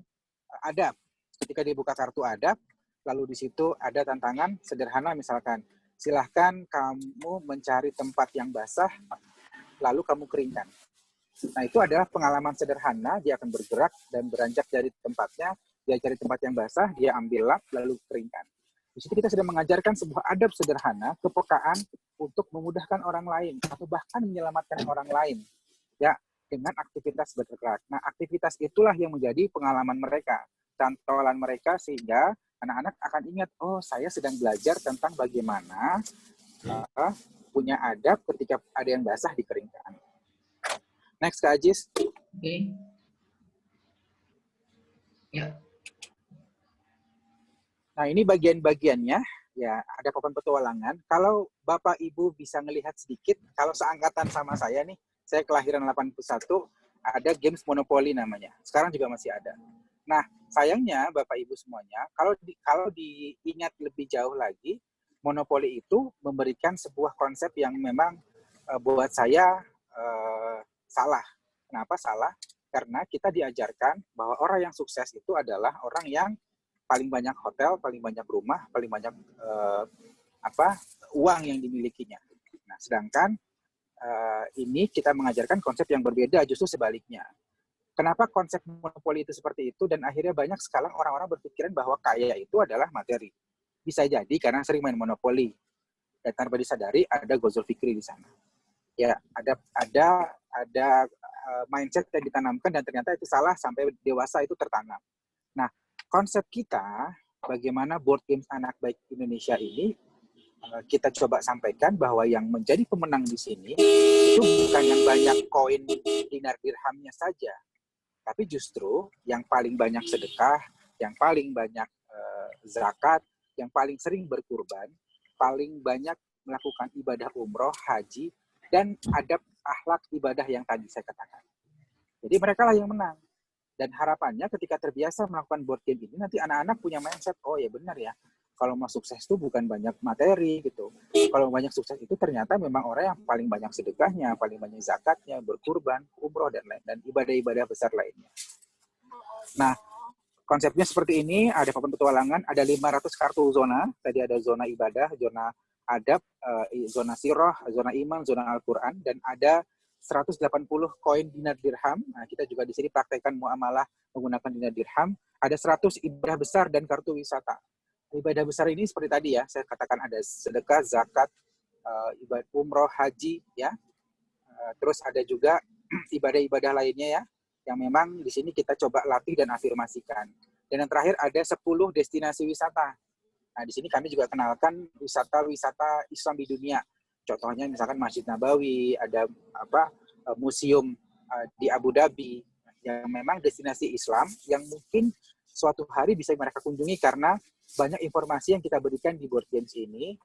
adab. Ketika dia buka kartu adab, lalu di situ ada tantangan sederhana misalkan, silahkan kamu mencari tempat yang basah, lalu kamu keringkan. Nah, itu adalah pengalaman sederhana, dia akan bergerak dan beranjak dari tempatnya, dia cari tempat yang basah, dia ambil lap, lalu keringkan. Di situ kita sudah mengajarkan sebuah adab sederhana, kepekaan untuk memudahkan orang lain, atau bahkan menyelamatkan orang lain, ya, dengan aktivitas bergerak. Nah, aktivitas itulah yang menjadi pengalaman mereka, cantolan mereka, sehingga anak-anak akan ingat, oh, saya sedang belajar tentang bagaimana punya adab ketika ada yang basah dikeringkan. Next, Kak Ajis. Oke. Ya. Nah, ini bagian-bagiannya, ya, ada papan petualangan. Kalau Bapak Ibu bisa melihat sedikit, kalau seangkatan sama saya nih, saya kelahiran 81, ada games Monopoly namanya. Sekarang juga masih ada. Nah, sayangnya Bapak Ibu semuanya, kalau diingat lebih jauh lagi, Monopoly itu memberikan sebuah konsep yang memang buat saya salah. Kenapa salah? Karena kita diajarkan bahwa orang yang sukses itu adalah orang yang paling banyak hotel, paling banyak rumah, paling banyak uang yang dimilikinya. Nah, sedangkan ini kita mengajarkan konsep yang berbeda, justru sebaliknya. Kenapa konsep monopoli itu seperti itu, dan akhirnya banyak sekarang orang-orang berpikiran bahwa kaya itu adalah materi. Bisa jadi karena sering main monopoli. Dan tanpa disadari ada Ghazal Fikri di sana. Ya, ada mindset yang ditanamkan dan ternyata itu salah sampai dewasa itu tertanam. Nah, konsep kita bagaimana board games anak baik Indonesia ini kita coba sampaikan bahwa yang menjadi pemenang di sini itu bukan yang banyak koin dinar dirhamnya saja, tapi justru yang paling banyak sedekah, yang paling banyak zakat, yang paling sering berkurban, paling banyak melakukan ibadah umroh, haji, dan adab akhlak ibadah yang tadi saya katakan. Jadi mereka lah yang menang. Dan harapannya ketika terbiasa melakukan board game ini, nanti anak-anak punya mindset, oh ya benar ya, kalau mau sukses itu bukan banyak materi gitu. Kalau banyak sukses itu ternyata memang orang yang paling banyak sedekahnya, paling banyak zakatnya, berkurban, umroh, dan lain, dan ibadah-ibadah besar lainnya. Nah, konsepnya seperti ini, ada papan petualangan, ada 500 kartu zona, tadi ada zona ibadah, zona adab, zona sirah, zona iman, zona Al-Quran, dan ada 180 koin dinar dirham. Nah, kita juga di sini praktekkan muamalah menggunakan dinar dirham. Ada 100 ibadah besar dan kartu wisata. Ibadah besar ini seperti tadi ya, saya katakan ada sedekah, zakat, ibadah umroh, haji, ya. Terus ada juga ibadah-ibadah lainnya ya, yang memang di sini kita coba latih dan afirmasikan. Dan yang terakhir ada 10 destinasi wisata. Nah, di sini kami juga kenalkan wisata-wisata Islam di dunia. Contohnya misalkan Masjid Nabawi, ada museum di Abu Dhabi, yang memang destinasi Islam yang mungkin suatu hari bisa mereka kunjungi karena banyak informasi yang kita berikan di board games ini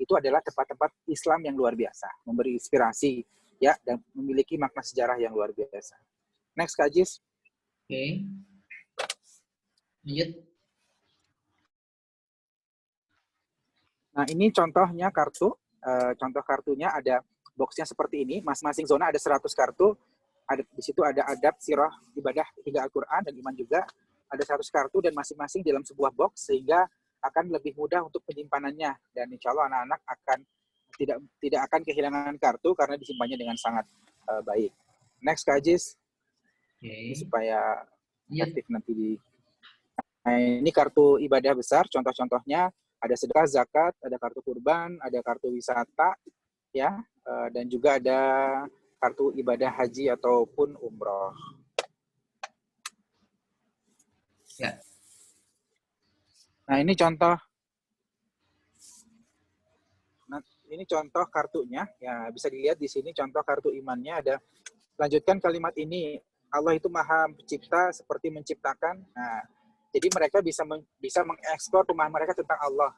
itu adalah tempat-tempat Islam yang luar biasa, memberi inspirasi ya dan memiliki makna sejarah yang luar biasa. Next, Kak Jis. Oke. Lanjut. Nah, ini contohnya kartu. Contoh kartunya ada boxnya seperti ini. Masing-masing zona ada 100 kartu. Di situ ada adab, sirah, ibadah, hingga Al-Quran, dan iman juga. Ada 100 kartu dan masing-masing dalam sebuah box sehingga akan lebih mudah untuk penyimpanannya. Dan insya Allah anak-anak akan tidak akan kehilangan kartu karena disimpannya dengan sangat baik. Next, Kak Ajis. Ini supaya aktif nanti Nah, ini kartu ibadah besar. Contoh-contohnya ada sedekah, zakat, ada kartu kurban, ada kartu wisata, ya, dan juga ada kartu ibadah haji ataupun umroh. Ya. Nah, ini contoh. Nah, ini contoh kartunya. Ya, bisa dilihat di sini contoh kartu imannya ada. Lanjutkan kalimat ini. Allah itu Maha Pencipta seperti menciptakan. Nah, jadi mereka bisa mengeksplor pemahaman mereka tentang Allah.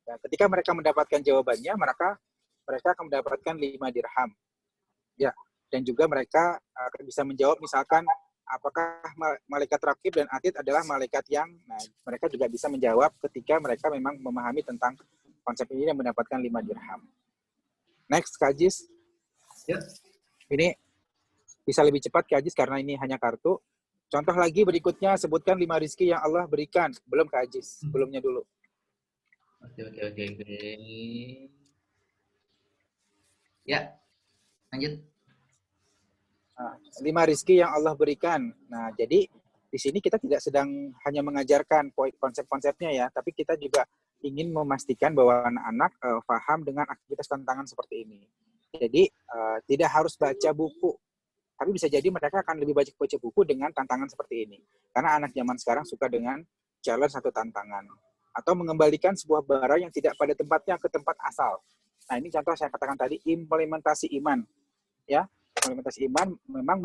Ya, ketika mereka mendapatkan jawabannya, mereka akan mendapatkan 5 dirham. Ya, dan juga mereka akan bisa menjawab misalkan apakah malaikat rakib dan atid adalah malaikat yang, nah, mereka juga bisa menjawab ketika mereka memang memahami tentang konsep ini dan mendapatkan 5 dirham. Next, Kak Ajis. Ya. Ini bisa lebih cepat, Kak Ajis, karena ini hanya kartu. Contoh lagi berikutnya, sebutkan 5 rizki yang Allah berikan. Belum, Kak Ajis, sebelumnya dulu. Oke. Ya, lanjut. 5 rizki yang Allah berikan. Nah, jadi di sini kita tidak sedang hanya mengajarkan konsep-konsepnya ya, tapi kita juga ingin memastikan bahwa anak-anak paham dengan aktivitas tantangan seperti ini. Jadi tidak harus baca buku, tapi bisa jadi mereka akan lebih baca buku dengan tantangan seperti ini. Karena anak zaman sekarang suka dengan challenge atau tantangan. Atau mengembalikan sebuah barang yang tidak pada tempatnya ke tempat asal. Nah, ini contoh saya katakan tadi, implementasi iman. Ya, implementasi iman memang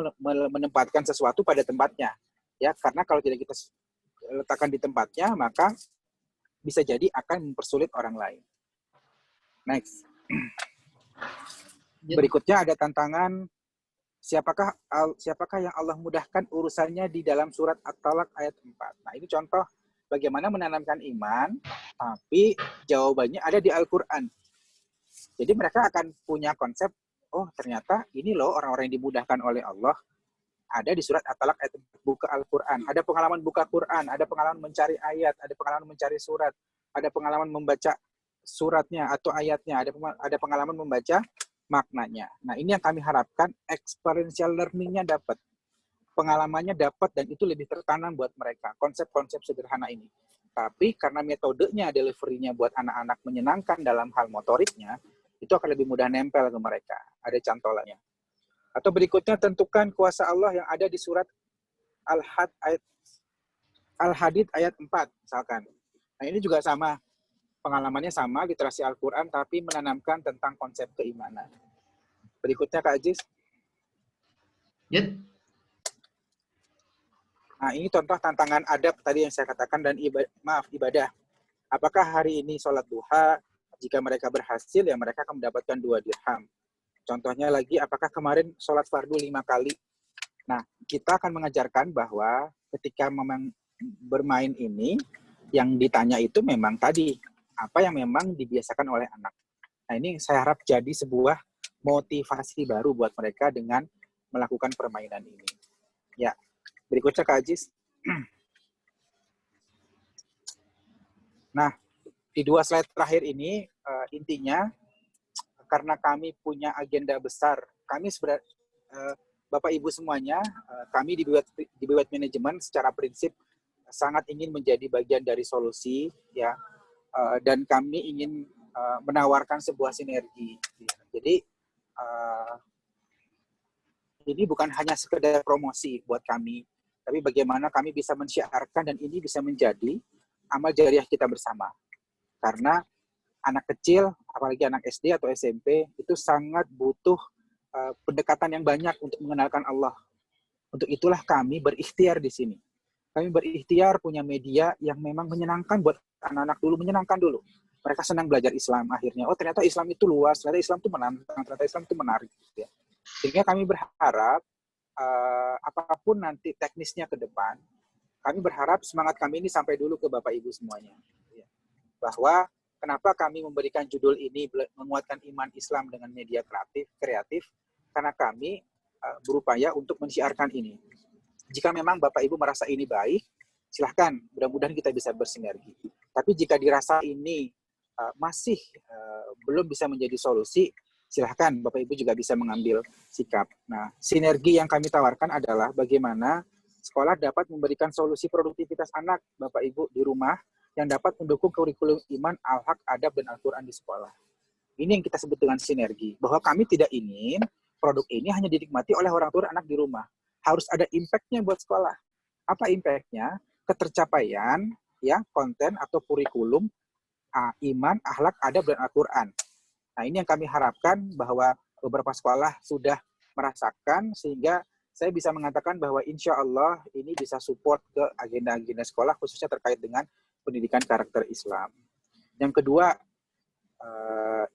menempatkan sesuatu pada tempatnya. Ya, karena kalau tidak kita letakkan di tempatnya, maka bisa jadi akan mempersulit orang lain. Next. Berikutnya ada tantangan siapakah yang Allah mudahkan urusannya di dalam surat At-Talaq ayat 4. Nah, ini contoh bagaimana menanamkan iman, tapi jawabannya ada di Al-Quran. Jadi mereka akan punya konsep, oh ternyata ini loh orang-orang yang dimudahkan oleh Allah, ada di surat At-Talaq ayat 4, buka Al-Quran. Ada pengalaman buka Quran, ada pengalaman mencari ayat, ada pengalaman mencari surat, ada pengalaman membaca suratnya atau ayatnya, ada pengalaman membaca maknanya. Nah, ini yang kami harapkan, experiential learning-nya dapat, pengalamannya dapat, dan itu lebih tertanam buat mereka, konsep-konsep sederhana ini. Tapi karena metodenya, delivery-nya buat anak-anak menyenangkan dalam hal motoriknya, itu akan lebih mudah nempel ke mereka. Ada cantolannya. Atau berikutnya, tentukan kuasa Allah yang ada di surat Al-Hadid ayat 4, misalkan. Nah, ini juga sama. Pengalamannya sama, literasi Al-Quran, tapi menanamkan tentang konsep keimanan. Berikutnya, Kak Ajis. Yep. Nah, ini contoh tantangan adab tadi yang saya katakan, dan ibadah. Apakah hari ini sholat duha? Jika mereka berhasil, ya mereka akan mendapatkan 2 dirham. Contohnya lagi, apakah kemarin sholat fardu 5 kali? Nah, kita akan mengajarkan bahwa ketika memang bermain ini, yang ditanya itu memang tadi, apa yang memang dibiasakan oleh anak. Nah, ini saya harap jadi sebuah motivasi baru buat mereka dengan melakukan permainan ini. Ya, berikutnya Kak Ajis. Nah, di 2 slide terakhir ini, intinya, karena kami punya agenda besar, kami sebenarnya, Bapak Ibu semuanya, kami di BWT Manajemen secara prinsip sangat ingin menjadi bagian dari solusi, ya. Dan kami ingin menawarkan sebuah sinergi. Jadi ini bukan hanya sekedar promosi buat kami, tapi bagaimana kami bisa mensyiarkan dan ini bisa menjadi amal jariah kita bersama. Karena anak kecil, apalagi anak SD atau SMP, itu sangat butuh pendekatan yang banyak untuk mengenalkan Allah. Untuk itulah kami berikhtiar di sini. Kami berikhtiar punya media yang memang menyenangkan buat anak-anak dulu, menyenangkan dulu. Mereka senang belajar Islam akhirnya. Oh, ternyata Islam itu luas, ternyata Islam itu menantang, ternyata Islam itu menarik. Ya. Sehingga kami berharap apapun nanti teknisnya ke depan, kami berharap semangat kami ini sampai dulu ke Bapak Ibu semuanya. Ya. Bahwa kenapa kami memberikan judul ini menguatkan iman Islam dengan media kreatif, karena kami berupaya untuk mensyiarkan ini. Jika memang Bapak Ibu merasa ini baik, silahkan, mudah-mudahan kita bisa bersinergi. Tapi jika dirasa ini masih belum bisa menjadi solusi, silahkan Bapak Ibu juga bisa mengambil sikap. Nah, sinergi yang kami tawarkan adalah bagaimana sekolah dapat memberikan solusi produktivitas anak Bapak Ibu di rumah yang dapat mendukung kurikulum iman, al-haq, adab, dan Al-Quran di sekolah. Ini yang kita sebut dengan sinergi. Bahwa kami tidak ingin produk ini hanya dinikmati oleh orang tua anak di rumah. Harus ada impact-nya buat sekolah. Apa impact-nya? Ketercapaian ya konten atau kurikulum iman, akhlak, adab, dan Al-Quran. Nah, ini yang kami harapkan bahwa beberapa sekolah sudah merasakan, sehingga saya bisa mengatakan bahwa insya Allah ini bisa support ke agenda-agenda sekolah, khususnya terkait dengan pendidikan karakter Islam. Yang kedua,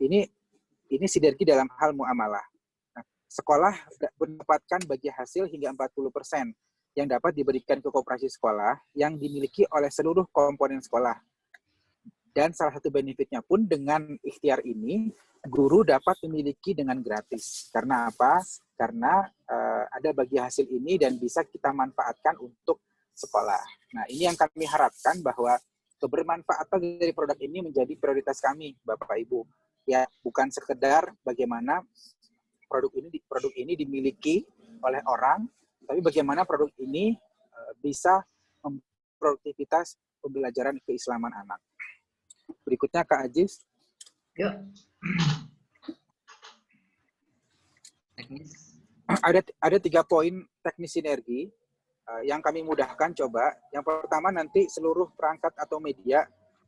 ini sinergi dalam hal muamalah. Nah, sekolah mendapatkan bagi hasil hingga 40% yang dapat diberikan ke koperasi sekolah yang dimiliki oleh seluruh komponen sekolah. Dan salah satu benefitnya pun dengan ikhtiar ini, guru dapat memiliki dengan gratis. Karena apa? Karena ada bagi hasil ini dan bisa kita manfaatkan untuk sekolah. Nah, ini yang kami harapkan bahwa kebermanfaatan dari produk ini menjadi prioritas kami, Bapak Ibu. Ya, bukan sekedar bagaimana produk ini dimiliki oleh orang, tapi bagaimana produk ini bisa memproduktivitas pembelajaran keislaman anak. Berikutnya Kak Aziz. Yuk. Teknis. Ada 3 poin teknis sinergi yang kami mudahkan coba. Yang pertama, nanti seluruh perangkat atau media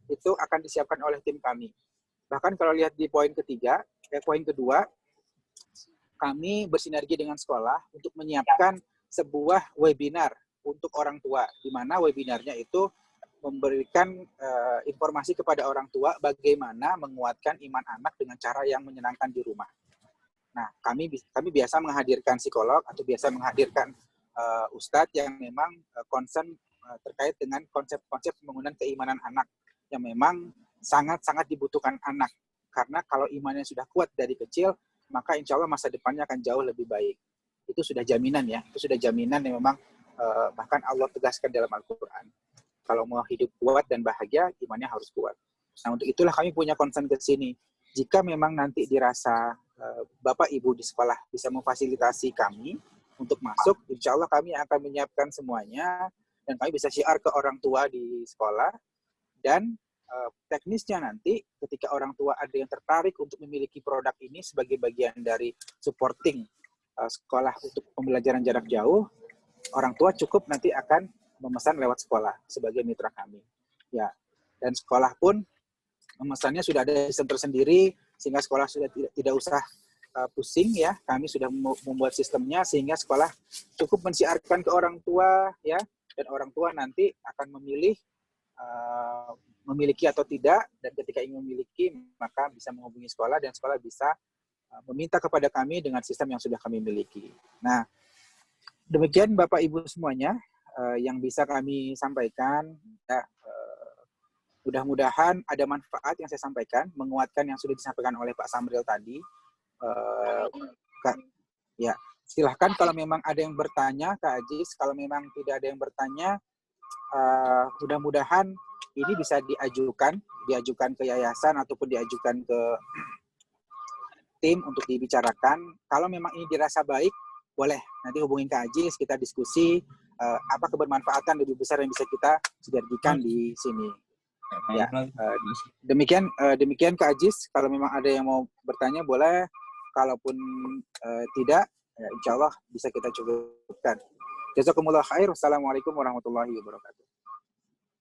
itu akan disiapkan oleh tim kami. Bahkan kalau lihat di poin kedua, kami bersinergi dengan sekolah untuk menyiapkan sebuah webinar untuk orang tua, di mana webinarnya itu memberikan informasi kepada orang tua bagaimana menguatkan iman anak dengan cara yang menyenangkan di rumah. Nah, kami biasa menghadirkan psikolog atau biasa menghadirkan ustadz yang memang concern terkait dengan konsep-konsep pembangunan keimanan anak yang memang sangat-sangat dibutuhkan anak. Karena kalau imannya sudah kuat dari kecil, maka insya Allah masa depannya akan jauh lebih baik. Itu sudah jaminan ya, itu sudah jaminan yang memang bahkan Allah tegaskan dalam Al-Quran. Kalau mau hidup kuat dan bahagia, imannya harus kuat. Nah, untuk itulah kami punya concern ke sini. Jika memang nanti dirasa Bapak Ibu di sekolah bisa memfasilitasi kami untuk masuk, insya Allah kami akan menyiapkan semuanya, dan kami bisa syiar ke orang tua di sekolah, dan teknisnya nanti ketika orang tua ada yang tertarik untuk memiliki produk ini sebagai bagian dari supporting sekolah untuk pembelajaran jarak jauh, orang tua cukup nanti akan memesan lewat sekolah sebagai mitra kami. Ya, dan sekolah pun memesannya sudah ada sistem tersendiri, sehingga sekolah sudah tidak usah pusing ya. Kami sudah membuat sistemnya sehingga sekolah cukup mensiarkan ke orang tua ya, dan orang tua nanti akan memilih memiliki atau tidak, dan ketika ingin memiliki maka bisa menghubungi sekolah dan sekolah bisa meminta kepada kami dengan sistem yang sudah kami miliki. Nah, demikian Bapak Ibu semuanya yang bisa kami sampaikan. Ya, mudah-mudahan ada manfaat yang saya sampaikan, menguatkan yang sudah disampaikan oleh Pak Samril tadi. Ya, silahkan kalau memang ada yang bertanya, Kak Aziz. Kalau memang tidak ada yang bertanya, mudah-mudahan ini bisa diajukan ke yayasan ataupun diajukan ke tim untuk dibicarakan. Kalau memang ini dirasa baik, boleh nanti hubungin Kak Aziz, kita diskusi apa kebermanfaatan lebih besar yang bisa kita sinergikan di sini. Ya, demikian Kak Ajis. Kalau memang ada yang mau bertanya boleh. Kalaupun tidak, ya insya Allah bisa kita cukupkan. Jazakumullah khair. Wassalamualaikum warahmatullahi wabarakatuh.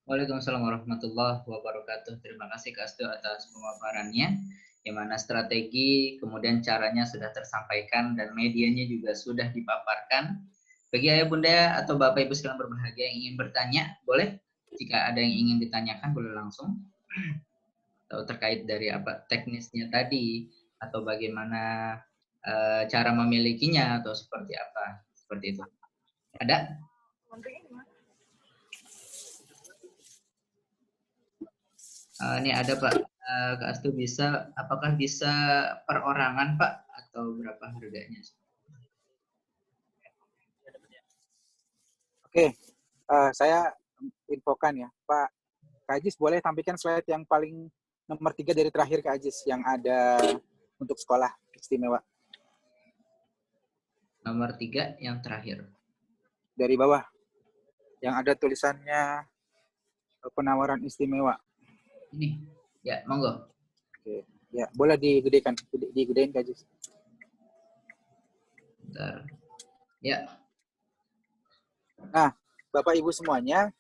Waalaikumsalam warahmatullahi wabarakatuh. Terima kasih Kak Astu atas pemaparannya, yang mana strategi kemudian caranya sudah tersampaikan dan medianya juga sudah dipaparkan. Bagi ayah bunda atau bapak ibu sekalian berbahagia yang ingin bertanya, boleh. Jika ada yang ingin ditanyakan boleh langsung. Atau terkait dari apa teknisnya tadi atau bagaimana cara memilikinya atau seperti apa, seperti itu. Ada? Ini ada Pak, Kak Astu bisa, apakah bisa perorangan Pak atau berapa harganya? Oke, saya infokan ya, Pak Kak Ajis boleh tampilkan slide yang paling nomor 3 dari terakhir Kak Ajis yang ada untuk sekolah istimewa. Nomor 3 yang terakhir. Dari bawah, yang ada tulisannya penawaran istimewa. Ini, ya monggo. Oke, ya boleh digedein Kak Ajis. Bentar. Ya. Nah, Bapak Ibu semuanya,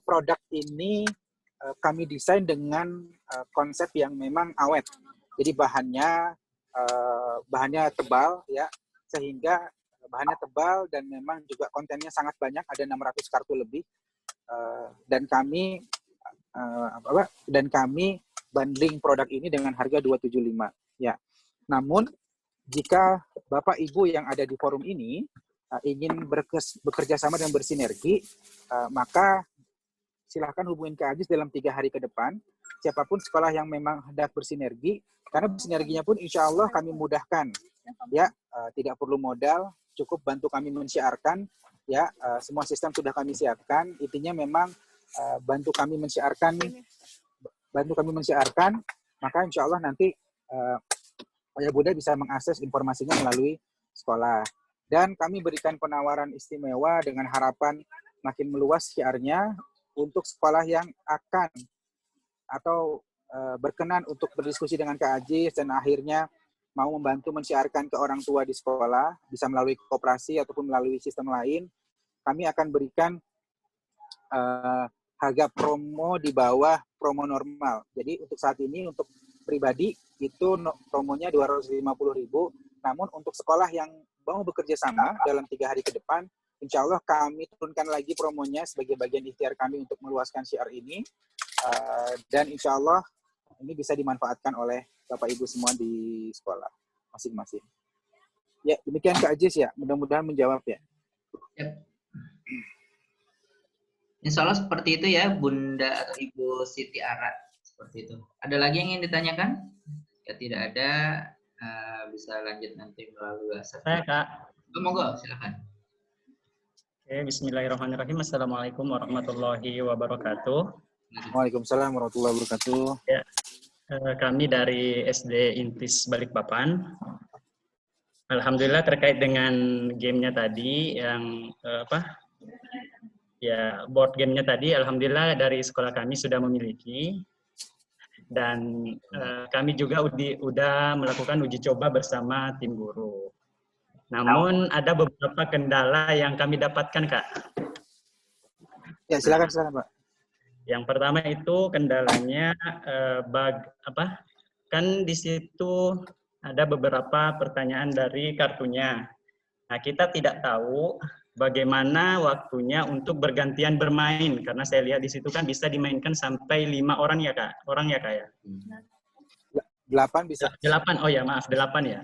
produk ini kami desain dengan konsep yang memang awet. Jadi bahannya tebal ya, sehingga bahannya tebal dan memang juga kontennya sangat banyak, ada 600 kartu lebih. Dan kami bundling produk ini dengan harga 275 ya. Namun jika Bapak Ibu yang ada di forum ini ingin bekerja sama dan bersinergi, maka silahkan hubungin Kak Ajis dalam 3 hari ke depan. Siapapun sekolah yang memang hendak bersinergi, karena bersinerginya pun insya Allah kami mudahkan. Ya, tidak perlu modal, cukup bantu kami mensiarkan. Ya, semua sistem sudah kami siapkan. Intinya memang bantu kami mensiarkan, maka insya Allah nanti Ayah Bunda bisa mengakses informasinya melalui sekolah. Dan kami berikan penawaran istimewa dengan harapan makin meluas syiarnya untuk sekolah yang akan atau berkenan untuk berdiskusi dengan Kak Ajis dan akhirnya mau membantu mensiarkan ke orang tua di sekolah, bisa melalui koperasi ataupun melalui sistem lain, kami akan berikan harga promo di bawah promo normal. Jadi untuk saat ini, untuk pribadi, itu promonya 250.000, namun untuk sekolah yang mau bekerja sama dalam 3 hari ke depan, insya Allah kami turunkan lagi promonya sebagai bagian ikhtiar kami untuk meluaskan syiar ini. Dan insya Allah ini bisa dimanfaatkan oleh Bapak Ibu semua di sekolah masing-masing. Ya, demikian Kak Ajis ya. Mudah-mudahan menjawab ya. Yep. Insya Allah seperti itu ya Bunda atau Ibu Siti Ara. Seperti itu. Ada lagi yang ingin ditanyakan? Ya tidak ada, bisa lanjut nanti melalui WhatsApp. Saya Kak. Monggo, silakan. Oke, bismillahirrahmanirrahim. Assalamualaikum warahmatullahi wabarakatuh. Waalaikumsalam warahmatullahi wabarakatuh. Ya, kami dari SD Intis Balikpapan. Alhamdulillah terkait dengan gamenya tadi yang board gamenya tadi, alhamdulillah dari sekolah kami sudah memiliki dan kami juga udah melakukan uji coba bersama tim guru. Namun ada beberapa kendala yang kami dapatkan, Kak. Ya, silakan Pak. Yang pertama itu kendalanya kan di situ ada beberapa pertanyaan dari kartunya. Nah, kita tidak tahu bagaimana waktunya untuk bergantian bermain karena saya lihat di situ kan bisa dimainkan sampai 5 orang ya, Kak. Orang ya, Kak ya? 8 bisa. 8. Oh ya, maaf, 8 ya.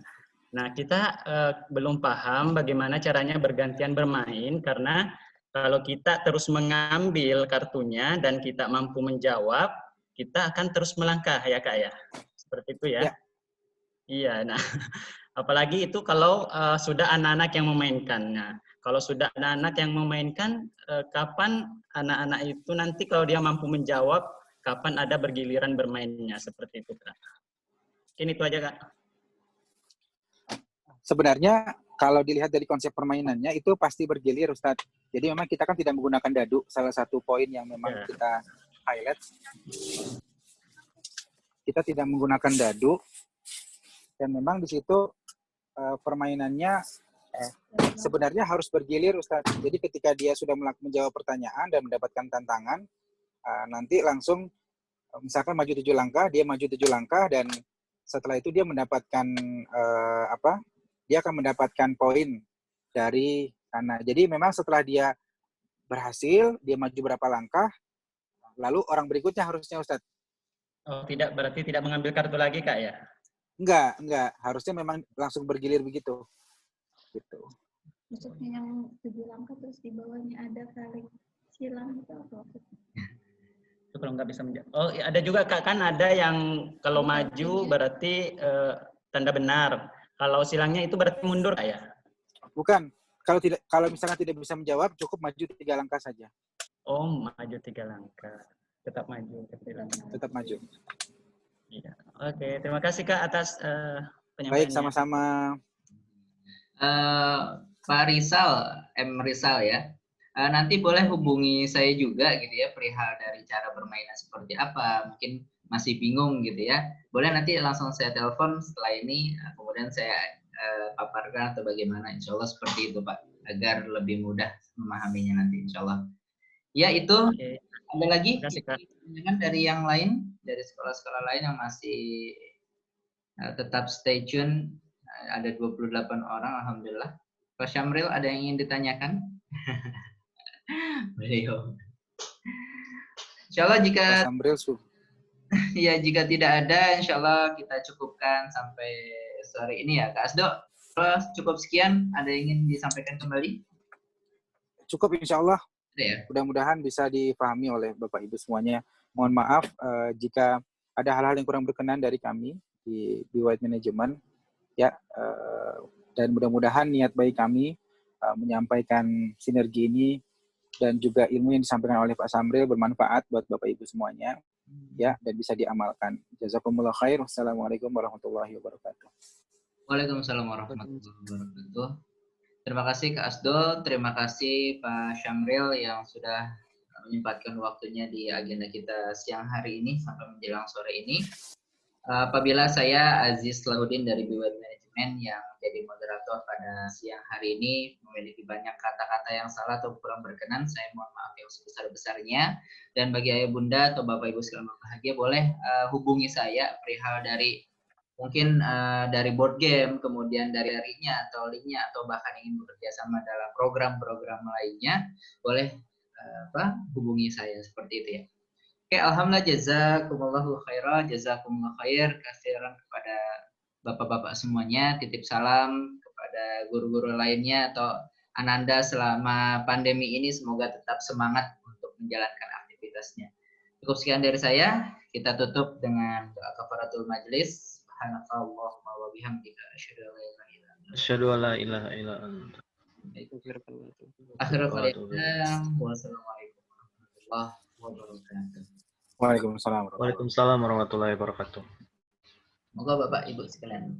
Nah, kita belum paham bagaimana caranya bergantian bermain, karena kalau kita terus mengambil kartunya dan kita mampu menjawab, kita akan terus melangkah ya Kak ya. Seperti itu ya. Ya. Iya, nah apalagi itu kalau sudah anak-anak yang memainkan. Nah, kalau sudah anak-anak yang memainkan, kapan anak-anak itu nanti kalau dia mampu menjawab, kapan ada bergiliran bermainnya, seperti itu Kak. Mungkin itu aja Kak. Sebenarnya kalau dilihat dari konsep permainannya itu pasti bergilir Ustadz. Jadi memang kita kan tidak menggunakan dadu, salah satu poin yang memang kita highlights. Kita tidak menggunakan dadu, dan memang di situ permainannya sebenarnya harus bergilir, Ustadz. Jadi ketika dia sudah menjawab pertanyaan dan mendapatkan tantangan, nanti langsung misalkan maju 7 langkah, dia maju 7 langkah, dan setelah itu dia mendapatkan dia akan mendapatkan poin dari sana. Jadi memang setelah dia berhasil, dia maju berapa langkah, lalu orang berikutnya harusnya, Ustadz. Oh, tidak, berarti tidak mengambil kartu lagi, Kak, ya? Enggak. Harusnya memang langsung bergilir begitu. Gitu. Maksudnya yang 7 langkah terus di bawahnya ada kali silang itu apa? Itu kalau nggak bisa menjawab. Oh, ada juga, Kak, kan ada yang kalau maju berarti tanda benar. Kalau silangnya itu berarti mundur, Kak, ya? Bukan. Kalau misalnya tidak bisa menjawab, cukup maju 3 langkah saja. Oh, maju 3 langkah. Tetap maju. Tetap maju. Iya. Oke, terima kasih, Kak, atas penyampaiannya. Baik, sama-sama. Pak Rizal, Rizal ya. Nanti boleh hubungi saya juga gitu ya, perihal dari cara bermainnya seperti apa. Mungkin masih bingung gitu ya. Boleh nanti langsung saya telepon setelah ini, kemudian saya paparkan atau bagaimana. Insya Allah seperti itu Pak, agar lebih mudah memahaminya nanti Insya Allah. Ya itu, Oke. ada lagi Kasih, dari yang lain, dari sekolah-sekolah lain yang masih tetap stay tune. Ada 28 orang, Alhamdulillah. Pak Syamril, ada yang ingin ditanyakan? Beliau. Insya Allah jika ya jika tidak ada, insya Allah kita cukupkan sampai sore ini ya, Kak Asdo. Kalau cukup sekian, ada yang ingin disampaikan kembali? Cukup insya Allah. Ya. Mudah-mudahan bisa dipahami oleh Bapak Ibu semuanya. Mohon maaf jika ada hal-hal yang kurang berkenan dari kami di White Management. Ya, dan mudah-mudahan niat baik kami menyampaikan sinergi ini dan juga ilmu yang disampaikan oleh Pak Samril bermanfaat buat Bapak Ibu semuanya, ya, dan bisa diamalkan. Jazakumullah khair. Wassalamualaikum warahmatullahi wabarakatuh. Waalaikumsalam warahmatullahi wabarakatuh. Terima kasih Kak Asdo, terima kasih Pak Syamril yang sudah menyempatkan waktunya di agenda kita siang hari ini sampai menjelang sore ini. Apabila saya Aziz Lahuddin dari BWT Management yang jadi moderator pada siang hari ini memiliki banyak kata-kata yang salah atau kurang berkenan, saya mohon maaf yang sebesar-besarnya. Dan bagi ayah bunda atau bapak ibu sekalian berbahagia, boleh hubungi saya perihal dari mungkin dari board game, kemudian dari linknya atau bahkan ingin bekerja sama dalam program-program lainnya, boleh hubungi saya seperti itu ya. Oke, alhamdulillah, jazakumullahu khairan, jazakumullah khair kasiran kepada bapak-bapak semuanya. Titip salam kepada guru-guru lainnya atau Ananda selama pandemi ini, semoga tetap semangat untuk menjalankan aktivitasnya. Cukup sekian dari saya. Kita tutup dengan doa kafaratul majlis. Subhanakallahumma wa bihamdika asyhadu an la ilaha illa anta. Akhirul kalam. Wassalamualaikum warahmatullahi wabarakatuh. Waalaikumsalam warahmatullahi wabarakatuh. Moga Bapak Ibu sekalian.